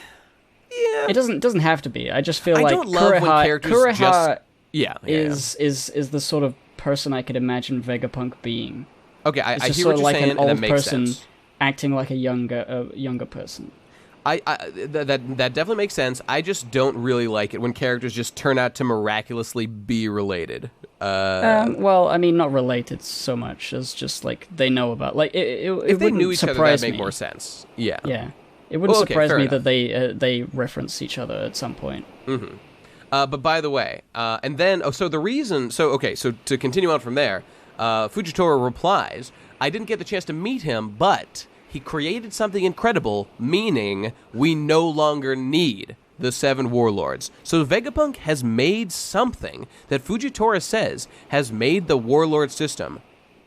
It doesn't have to be. I just feel like don't love when characters Kureha is the sort of person I could imagine Vegapunk being. Okay, I just hear sort what of you're like saying, an and that old makes person sense. acting like a younger person. That definitely makes sense. I just don't really like it when characters just turn out to miraculously be related. Well, I mean, not related so much as just, like, they know about. Like, if they knew each other, that'd make more sense. Yeah. Yeah. It wouldn't surprise me enough. that they reference each other at some point. Mm-hmm. But by the way, and then, so to continue on from there, Fujitora replies, I didn't get the chance to meet him, but he created something incredible, meaning we no longer need the 7 Warlords. So Vegapunk has made something that Fujitora says has made the Warlord system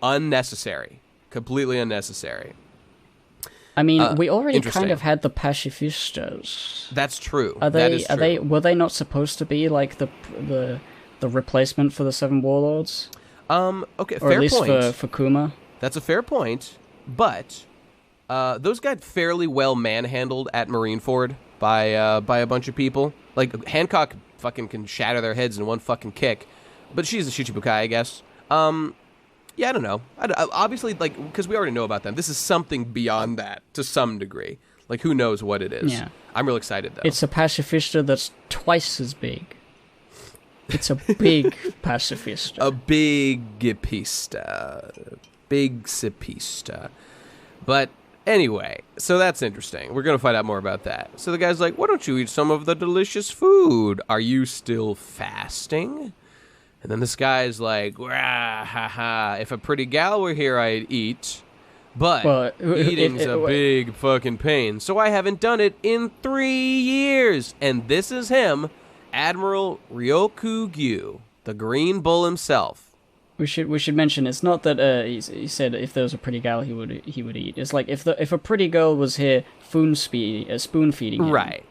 unnecessary. Completely unnecessary. I mean, we already kind of had the pacifistas. That's true. Were they not supposed to be like the replacement for the 7 Warlords? Okay, or fair at least point. for Kuma. That's a fair point, but those got fairly well manhandled at Marineford by a bunch of people. Like, Hancock fucking can shatter their heads in one fucking kick, but she's a Shichibukai, I guess. Yeah, I don't know. Obviously, like, because we already know about them, this is something beyond that to some degree. Like, who knows what it is? Yeah. I'm real excited, though. It's a pacifista that's twice as big. It's a big pacifista. A big pista. Big sipista. But anyway, so that's interesting. We're going to find out more about that. So the guy's like, why don't you eat some of the delicious food? Are you still fasting? And then this guy's like, rah, ha, ha. If a pretty gal were here, I'd eat. But eating's a big fucking pain. So I haven't done it in 3 years. And this is him, Admiral Ryokogyu, the Green Bull himself. We should mention it's not that he said if there was a pretty gal he would eat. It's like if a pretty girl was here spoon feeding him. Right.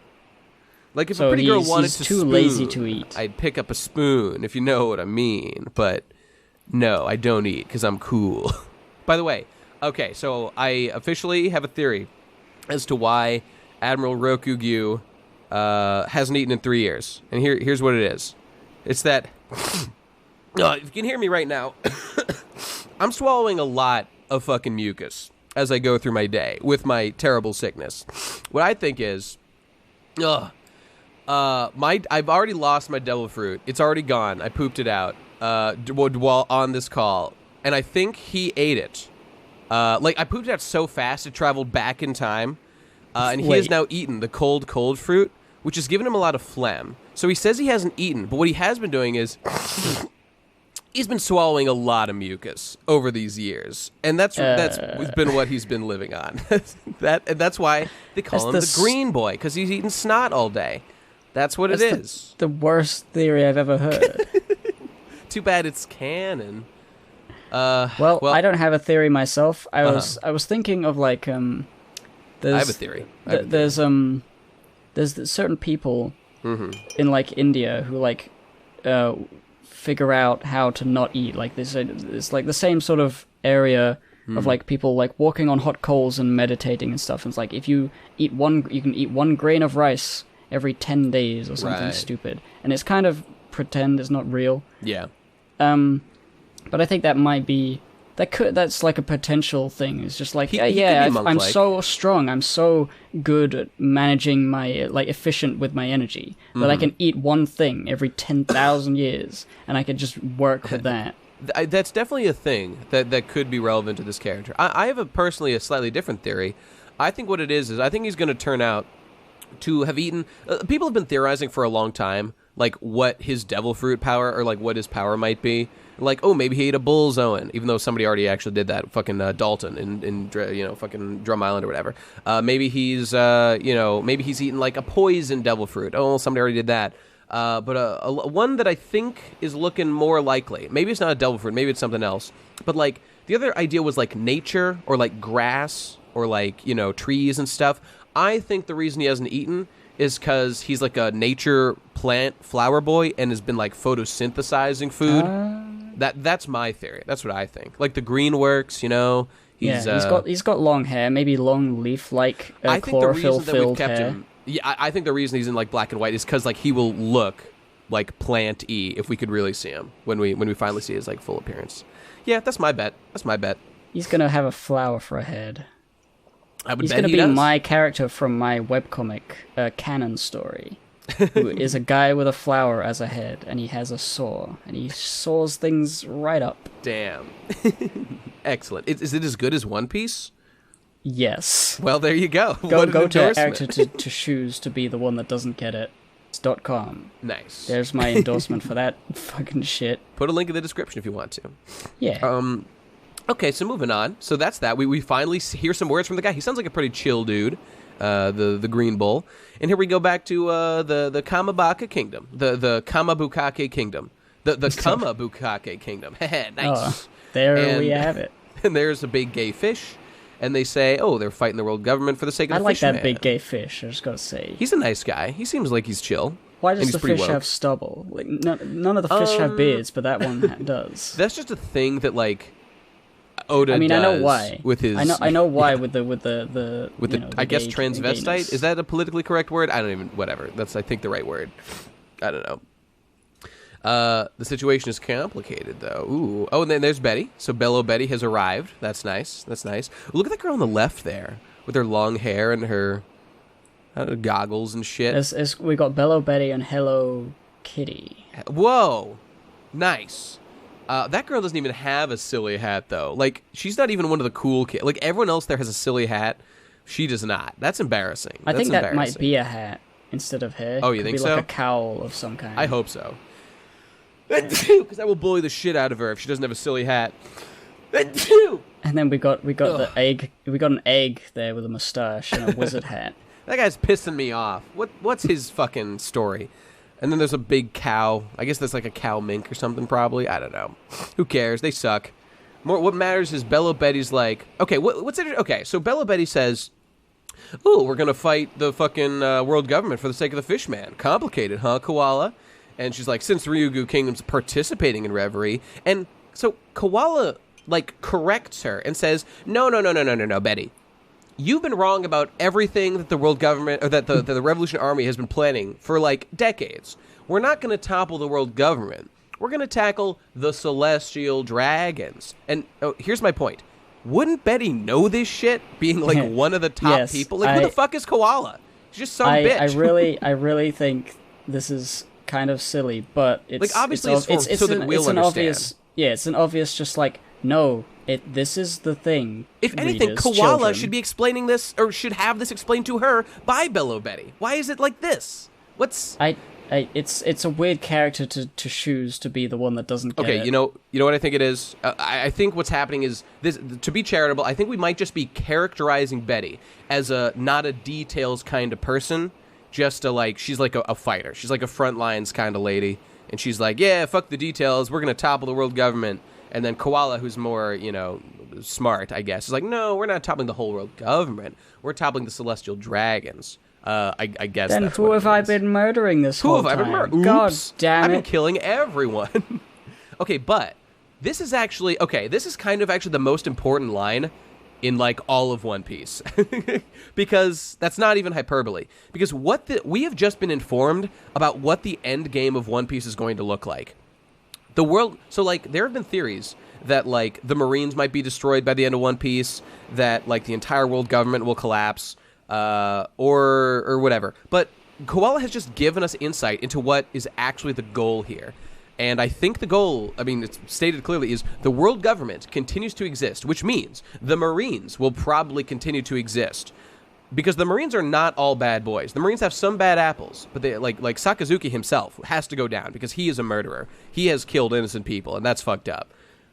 Like if a pretty girl wanted to too spoon, lazy to eat. I'd pick up a spoon, if you know what I mean. But no, I don't eat because I'm cool. By the way, okay, so I officially have a theory as to why Admiral Ryokogyu hasn't eaten in 3 years. And here's what it is. It's that, if you can hear me right now, I'm swallowing a lot of fucking mucus as I go through my day with my terrible sickness. What I think is, I've already lost my devil fruit. It's already gone. I pooped it out while on this call. And I think he ate it. I pooped it out so fast it traveled back in time. And he has now eaten the cold fruit, which has given him a lot of phlegm. So he says he hasn't eaten, but what he has been doing is he's been swallowing a lot of mucus over these years. And that's been what he's been living on. That's why they call him the Green Boy, because he's eating snot all day. That's what it is. The worst theory I've ever heard. Too bad it's canon. Well, I don't have a theory myself. I was thinking of like I have a theory. There's certain people in like India who like figure out how to not eat. Like it's like the same sort of area of like people like walking on hot coals and meditating and stuff. And it's like if you eat you can eat 1 grain of rice every 10 days or something stupid. And it's kind of pretend, it's not real. Yeah. But I think that might be that's like a potential thing. It's just like I'm so strong, I'm so good at managing my efficient with my energy that I can eat one thing every 10,000 years and I can just work with that. That's definitely a thing that could be relevant to this character. I have personally a slightly different theory. I think what it is I think he's going to turn out to have eaten. People have been theorizing for a long time, like what his devil fruit power or like what his power might be. Like, oh, maybe he ate a bull's owen, even though somebody already actually did that. Fucking Dalton in fucking Drum Island or whatever. Maybe he's maybe he's eaten like a poison devil fruit. Oh, somebody already did that. But one that I think is looking more likely. Maybe it's not a devil fruit. Maybe it's something else. But like the other idea was like nature or like grass or like trees and stuff. I think the reason he hasn't eaten is because he's like a nature plant flower boy and has been like photosynthesizing food. That's my theory. That's what I think. Like the green works, He's got long hair, maybe long leaf-like chlorophyll-filled hair. I think the reason he's in like black and white is because like he will look like plant-y if we could really see him when we finally see his like full appearance. Yeah, that's my bet. He's gonna have a flower for a head. He's going to be my character from my webcomic canon story, who is a guy with a flower as a head, and he has a saw, and he saws things right up. Damn. Excellent. Is it as good as One Piece? Yes. Well, there you go. Go to character to choose to be the one that doesn't get it. .com. Nice. There's my endorsement for that fucking shit. Put a link in the description if you want to. Yeah. Okay, so moving on. So that's that. We finally hear some words from the guy. He sounds like a pretty chill dude, the Green Bull. And here we go back to the Kamabaka Kingdom, the Kamabukake Kingdom, the Kamabukake Kingdom. Nice. Oh, there we have it. And there's a big gay fish, and they say, "Oh, they're fighting the world government for the sake of the fish." I like that big gay fish. I just gotta say, he's a nice guy. He seems like he's chill. Why does the fish have stubble? Like none of the fish have beards, but that one does. That's just a thing that like Oda. I mean, does I know why. With his, I know why with the I guess transvestite. gayness. Is that a politically correct word? I don't even. Whatever. That's I think the right word. I don't know. The situation is complicated, though. Ooh. Oh, and then there's Betty. So Bello Betty has arrived. That's nice. That's nice. Look at that girl on the left there with her long hair and her goggles and shit. We got Bello Betty and Hello Kitty. Whoa. Nice. That girl doesn't even have a silly hat, though. Like, she's not even one of the cool kids. Like, everyone else there has a silly hat. She does not. That's embarrassing. I think that might be a hat instead of hair. Oh, you think so? Like a cowl of some kind. I hope so. Because I will bully the shit out of her if she doesn't have a silly hat. And then we got the egg. We got an egg there with a mustache and a wizard hat. That guy's pissing me off. What's his fucking story? And then there's a big cow. I guess that's like a cow mink or something, probably. I don't know. Who cares? They suck. What matters is Bello Betty's like, okay, what's it? Okay, so Bello Betty says, "Oh, we're gonna fight the fucking world government for the sake of the fish man. Complicated, huh, Koala?" And she's like, "Since Ryukyu Kingdom's participating in Reverie," and so Koala like corrects her and says, "No, Betty. You've been wrong about everything that the world government, or that the Revolution Army has been planning for, like, decades. We're not going to topple the world government. We're going to tackle the Celestial Dragons." And here's my point. Wouldn't Betty know this shit, being, like, one of the top people? Like, who the fuck is Koala? She's just some bitch. I really think this is kind of silly, but it's... Like, obviously it's so that we'll understand. Obvious, yeah, it's an obvious just, like, no... This is the thing. If anything, Koala should be explaining this, or should have this explained to her by Bello Betty. Why is it like this? It's a weird character to choose to be the one that doesn't get it. Okay, you know what I think it is? I think what's happening is this. To be charitable, I think we might just be characterizing Betty as not a details kind of person. Just she's like a fighter. She's like a front lines kind of lady, and she's like, yeah, fuck the details. We're gonna topple the world government. And then Koala, who's more, smart, I guess, is like, no, we're not toppling the whole world government. We're toppling the Celestial Dragons. I guess then that's who have I been murdering this whole time? Who have I been murdering? God damn it. I've been killing everyone. Okay, but this is actually, this is kind of actually the most important line in, like, all of One Piece. Because that's not even hyperbole. Because we have just been informed about what the end game of One Piece is going to look like. The world, so, like, there have been theories that, like, the Marines might be destroyed by the end of One Piece, that, like, the entire world government will collapse, or whatever. But Koala has just given us insight into what is actually the goal here. And I think the goal, I mean, it's stated clearly, is the world government continues to exist, which means the Marines will probably continue to exist. Because the Marines are not all bad boys. The Marines have some bad apples, but they like Sakazuki himself has to go down because he is a murderer. He has killed innocent people, and that's fucked up.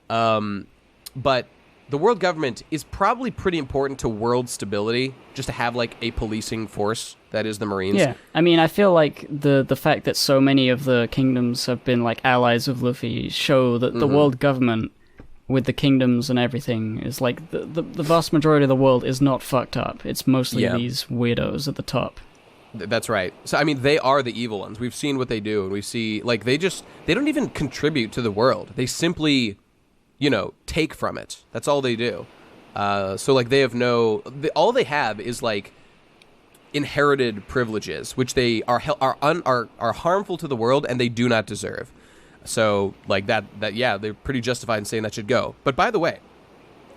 But the world government is probably pretty important to world stability, just to have, like, a policing force that is the Marines. Yeah, I mean, I feel like the fact that so many of the kingdoms have been, like, allies of Luffy show that the world government, with the kingdoms and everything, is like the vast majority of the world is not fucked up. It's mostly these weirdos at the top. That's right. So, I mean, they are the evil ones. We've seen what they do, and we see, like, they don't even contribute to the world. They simply, take from it. That's all they do. So, like, they have all they have is, like, inherited privileges, which they are harmful to the world, and they do not deserve. So, like, yeah, they're pretty justified in saying that should go. But by the way,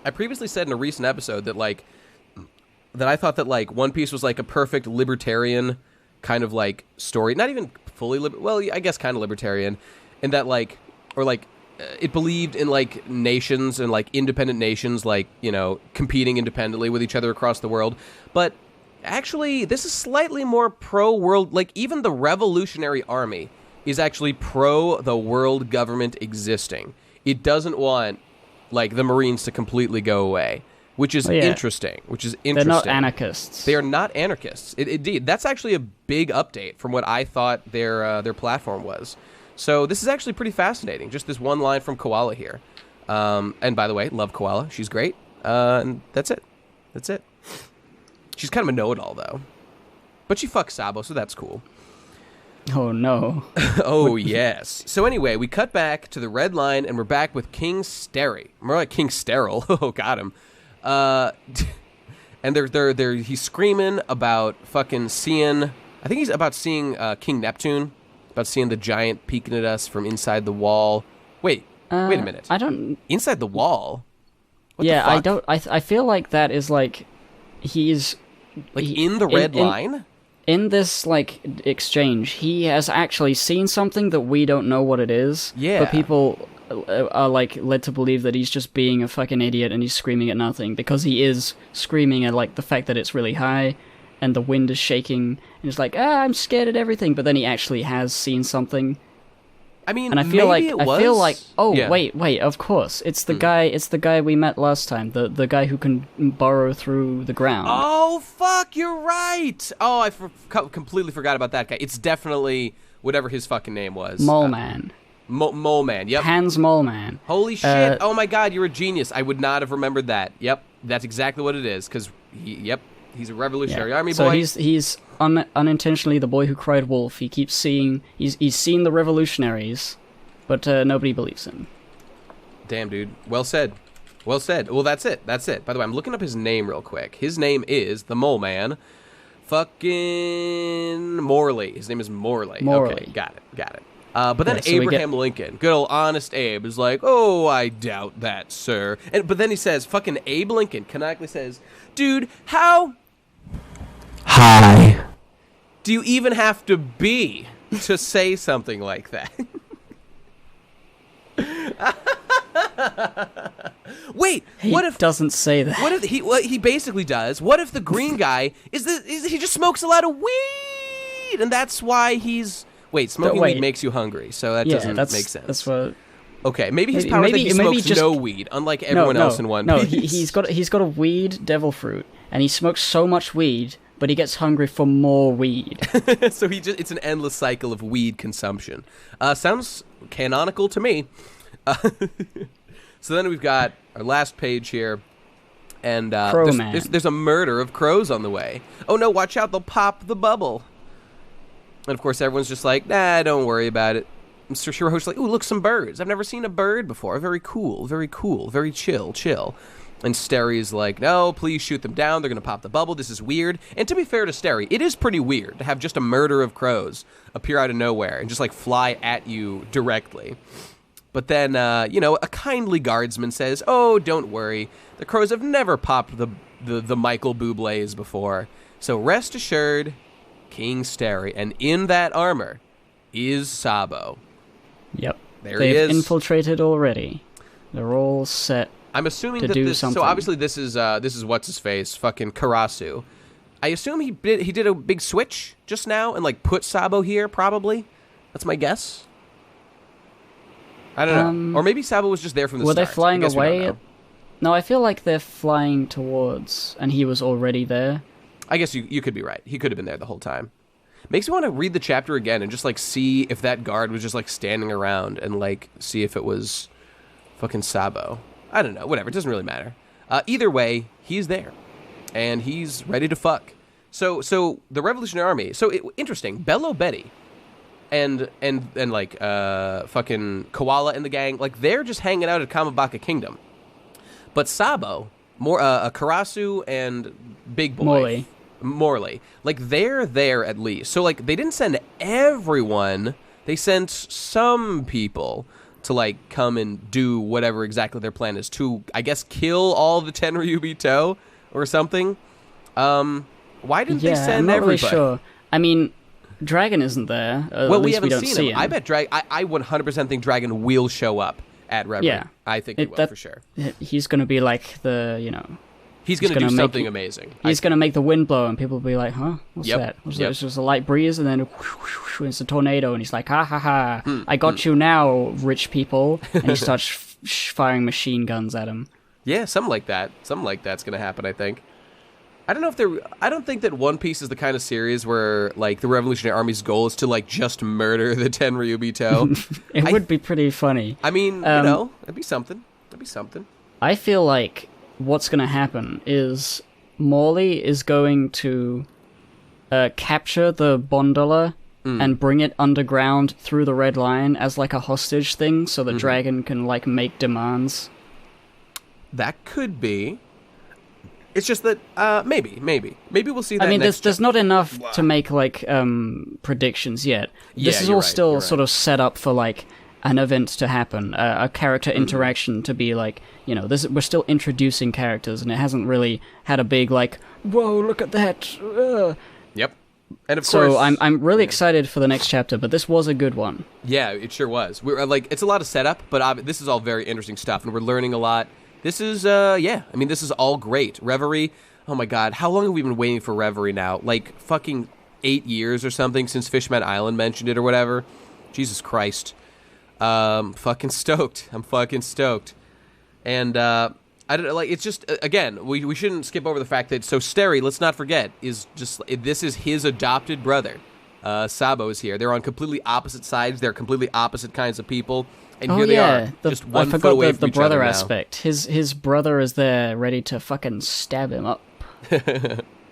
I previously said in a recent episode that I thought that, like, One Piece was, like, a perfect libertarian kind of, like, story. Not even fully, I guess kind of libertarian. And that, like, it believed in, like, nations and, like, independent nations, like, competing independently with each other across the world. But actually, this is slightly more pro-world. Like, even the Revolutionary Army is actually pro the world government existing. It doesn't want like the Marines to completely go away, which is interesting. They're not anarchists. They are not anarchists. Indeed, that's actually a big update from what I thought their platform was. So this is actually pretty fascinating. Just this one line from Koala here. And by the way, love Koala. She's great. And that's it. That's it. She's kind of a know-it-all, though. But she fucks Sabo, so that's cool. Oh, no. Oh, yes. So anyway, we cut back to the red line, and we're back with King Steri. More like King Sterile. Oh, got him. And he's screaming about fucking seeing... I think he's about seeing King Neptune. About seeing the giant peeking at us from inside the wall. Wait a minute. I don't... Inside the wall? What yeah, the fuck? I don't... I feel like that is like... He's... Like in the red line? In this, like, exchange, he has actually seen something that we don't know what it is. Yeah. But people are, like, led to believe that he's just being a fucking idiot and he's screaming at nothing. Because he is screaming at, like, the fact that it's really high and the wind is shaking. And he's like, I'm scared at everything. But then he actually has seen something. I mean, and I feel maybe like, wait, of course. It's the guy we met last time. The guy who can burrow through the ground. Oh, fuck, you're right. Oh, I completely forgot about that guy. It's definitely whatever his fucking name was. Mole Man. Mole Man, yep. Hans Mole Man. Holy shit. Oh my god, you're a genius. I would not have remembered that. Yep, that's exactly what it is, because, he's a Revolutionary Army boy. So he's unintentionally the boy who cried wolf. He keeps seeing... He's seen the revolutionaries, but nobody believes him. Damn, dude. Well said. Well said. Well, that's it. That's it. By the way, I'm looking up his name real quick. His name is the Mole Man. Fucking Morley. His name is Morley. Okay, got it. But then Abraham Lincoln, good old honest Abe, is like, oh, I doubt that, sir. But then he says, fucking Abe Lincoln canonically says, dude, how high do you even have to be to say something like that? Wait, what if... He doesn't say that. What if he basically does? What if the green guy is he just smokes a lot of weed, and that's why he's... Wait, smoking weed makes you hungry, so that doesn't make sense. That's what... Okay, maybe his power is that he smokes no weed, unlike everyone else in One Piece. No, he's got a weed devil fruit, and he smokes so much weed, but he gets hungry for more weed. So it's an endless cycle of weed consumption. Sounds canonical to me. So then we've got our last page here, and there's a murder of crows on the way. Oh no, watch out, they'll pop the bubble. And of course everyone's just like, nah, don't worry about it. Mr. Shiroho's like, ooh, look, some birds. I've never seen a bird before. Very cool, very chill. And Sterry's like, no, please shoot them down. They're going to pop the bubble. This is weird. And to be fair to Sterry, it is pretty weird to have just a murder of crows appear out of nowhere and just, like, fly at you directly. But then, a kindly guardsman says, oh, don't worry. The crows have never popped the Michael Bublé's before. So rest assured, King Sterry. And in that armor is Sabo. Yep. There he is. They've infiltrated already. They're all set. I'm assuming that this. So obviously this is what's his face, fucking Karasu. I assume he did a big switch just now and like put Sabo here. Probably, that's my guess. I don't know, or maybe Sabo was just there from the start. Were they flying away? No, I feel like they're flying towards, and he was already there. I guess you could be right. He could have been there the whole time. Makes me want to read the chapter again and just like see if that guard was just like standing around and like see if it was fucking Sabo. I don't know. Whatever. It doesn't really matter. Either way, he's there, and he's ready to fuck. So the Revolutionary Army. So interesting. Bello Betty, and like fucking Koala and the gang. Like they're just hanging out at Kamabaka Kingdom, but Sabo, Karasu and Big Boy Morley, like they're there at least. So like they didn't send everyone. They sent some people to, like, come and do whatever exactly their plan is. To, I guess, kill all the Tenryubito or something. Why didn't they send I'm not everybody? Really sure. I mean, Dragon isn't there. Well, we haven't seen him. I bet I 100% think Dragon will show up at Reverie. Yeah. I think he will, for sure. He's going to be like He's going to do something amazing. He's going to make the wind blow, and people will be like, huh? What's that? It's just a light breeze, and then it's a tornado, and he's like, ha ha ha, I got you now, rich people. And he starts firing machine guns at him. Yeah, something like that. Something like that's gonna happen, I think. I don't know if I don't think that One Piece is the kind of series where, like, the Revolutionary Army's goal is to, like, just murder the Tenryubito. It would be pretty funny. I mean, it'd be something. It'd be something. I feel like what's going to happen is Morley is going to capture the Bondola and bring it underground through the Red Line as, like, a hostage thing so the dragon can, like, make demands. That could be. It's just that maybe we'll see that. I mean, there's not enough to make like predictions yet. This is all still sort of set up for like an event to happen, a character interaction to be like, you know, we're still introducing characters, and it hasn't really had a big like, whoa, look at that. Yep. And of course, so I'm really excited for the next chapter, but this was a good one. Yeah, it sure was. We're like, it's a lot of setup, but this is all very interesting stuff, and we're learning a lot. This is, I mean, this is all great. Reverie, oh my god, how long have we been waiting for Reverie now? Like, fucking 8 years or something since Fishman Island mentioned it or whatever? Jesus Christ. Fucking stoked. I'm fucking stoked. And, I don't know, like, it's just, again, we shouldn't skip over the fact that, so Steri, let's not forget, is just, this is his adopted brother. Sabo is here. They're on completely opposite sides. They're completely opposite kinds of people. And here they are, just one foot away from each other now. I forgot the brother aspect. His brother is there, ready to fucking stab him up.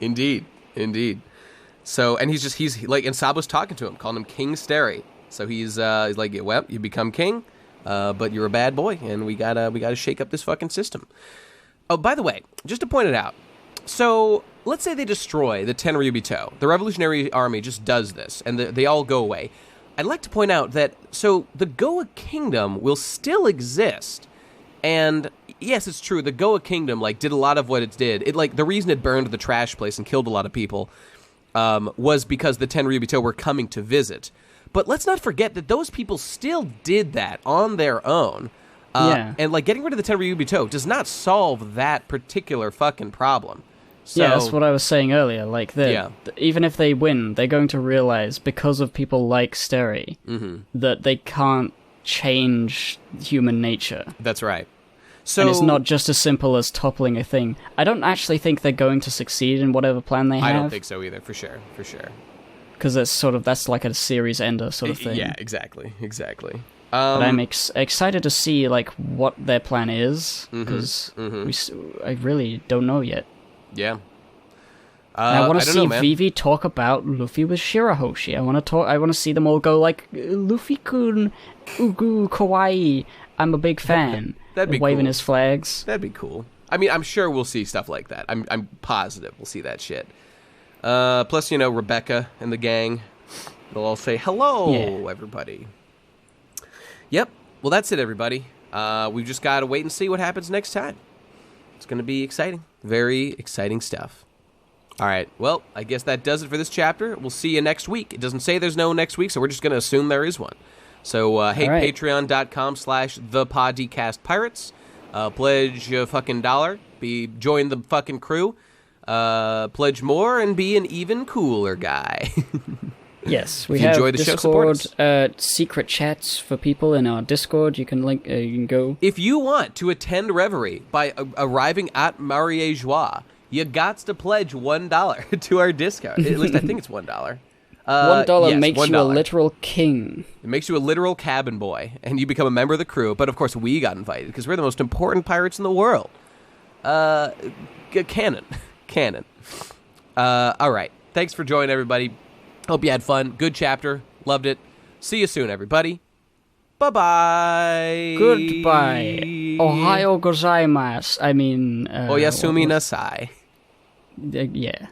Indeed. So, and he's like, and Sabo's talking to him, calling him King Steri. So he's like, well, you become king, but you're a bad boy, and we gotta shake up this fucking system. Oh, by the way, just to point it out, so let's say they destroy the Tenryubito. The Revolutionary Army just does this, and they all go away. I'd like to point out that, so the Goa Kingdom will still exist, and yes, it's true, the Goa Kingdom, like, did a lot of what it did. It, like, the reason it burned the trash place and killed a lot of people was because the Tenryubito were coming to visit. But let's not forget that those people still did that on their own. And, like, getting rid of the Tenryubito does not solve that particular fucking problem. So, yeah, that's what I was saying earlier. Like, even if they win, they're going to realize, because of people like Steri, that they can't change human nature. That's right. So, and it's not just as simple as toppling a thing. I don't actually think they're going to succeed in whatever plan they have. I don't think so either, for sure. Because that's like a series ender sort of thing. Yeah, exactly. But I'm excited to see, like, what their plan is, because I really don't know yet. Yeah. I want to see Vivi talk about Luffy with Shirahoshi. I want to see them all go like, Luffy-kun, ugu, kawaii. I'm a big fan. That'd be waving cool. his flags. That'd be cool. I mean, I'm sure we'll see stuff like that. I'm positive we'll see that shit. Plus, you know, Rebecca and the gang, they'll all say hello, everybody. Yep. Well, that's it, everybody. We've just got to wait and see what happens next time. It's going to be exciting. Very exciting stuff. All right. Well, I guess that does it for this chapter. We'll see you next week. It doesn't say there's no next week, so we're just going to assume there is one. So, hey, right. Patreon.com/thepodcastpirates. Pledge a fucking $1. Join the fucking crew. Pledge more and be an even cooler guy. Yes, we have enjoy the Discord, secret chats for people in our Discord. You can link. You can go. If you want to attend Reverie by arriving at Marie Schwa, you got to pledge $1 to our Discord. At least I think it's $1. $1 makes you a literal king. It makes you a literal cabin boy, and you become a member of the crew. But of course, we got invited because we're the most important pirates in the world. Canon. All right. Thanks for joining, everybody. Hope you had fun. Good chapter. Loved it. See you soon, everybody. Bye-bye. Goodbye. Ohayo gozaimasu. I mean... Oyasumi nasai. Yeah.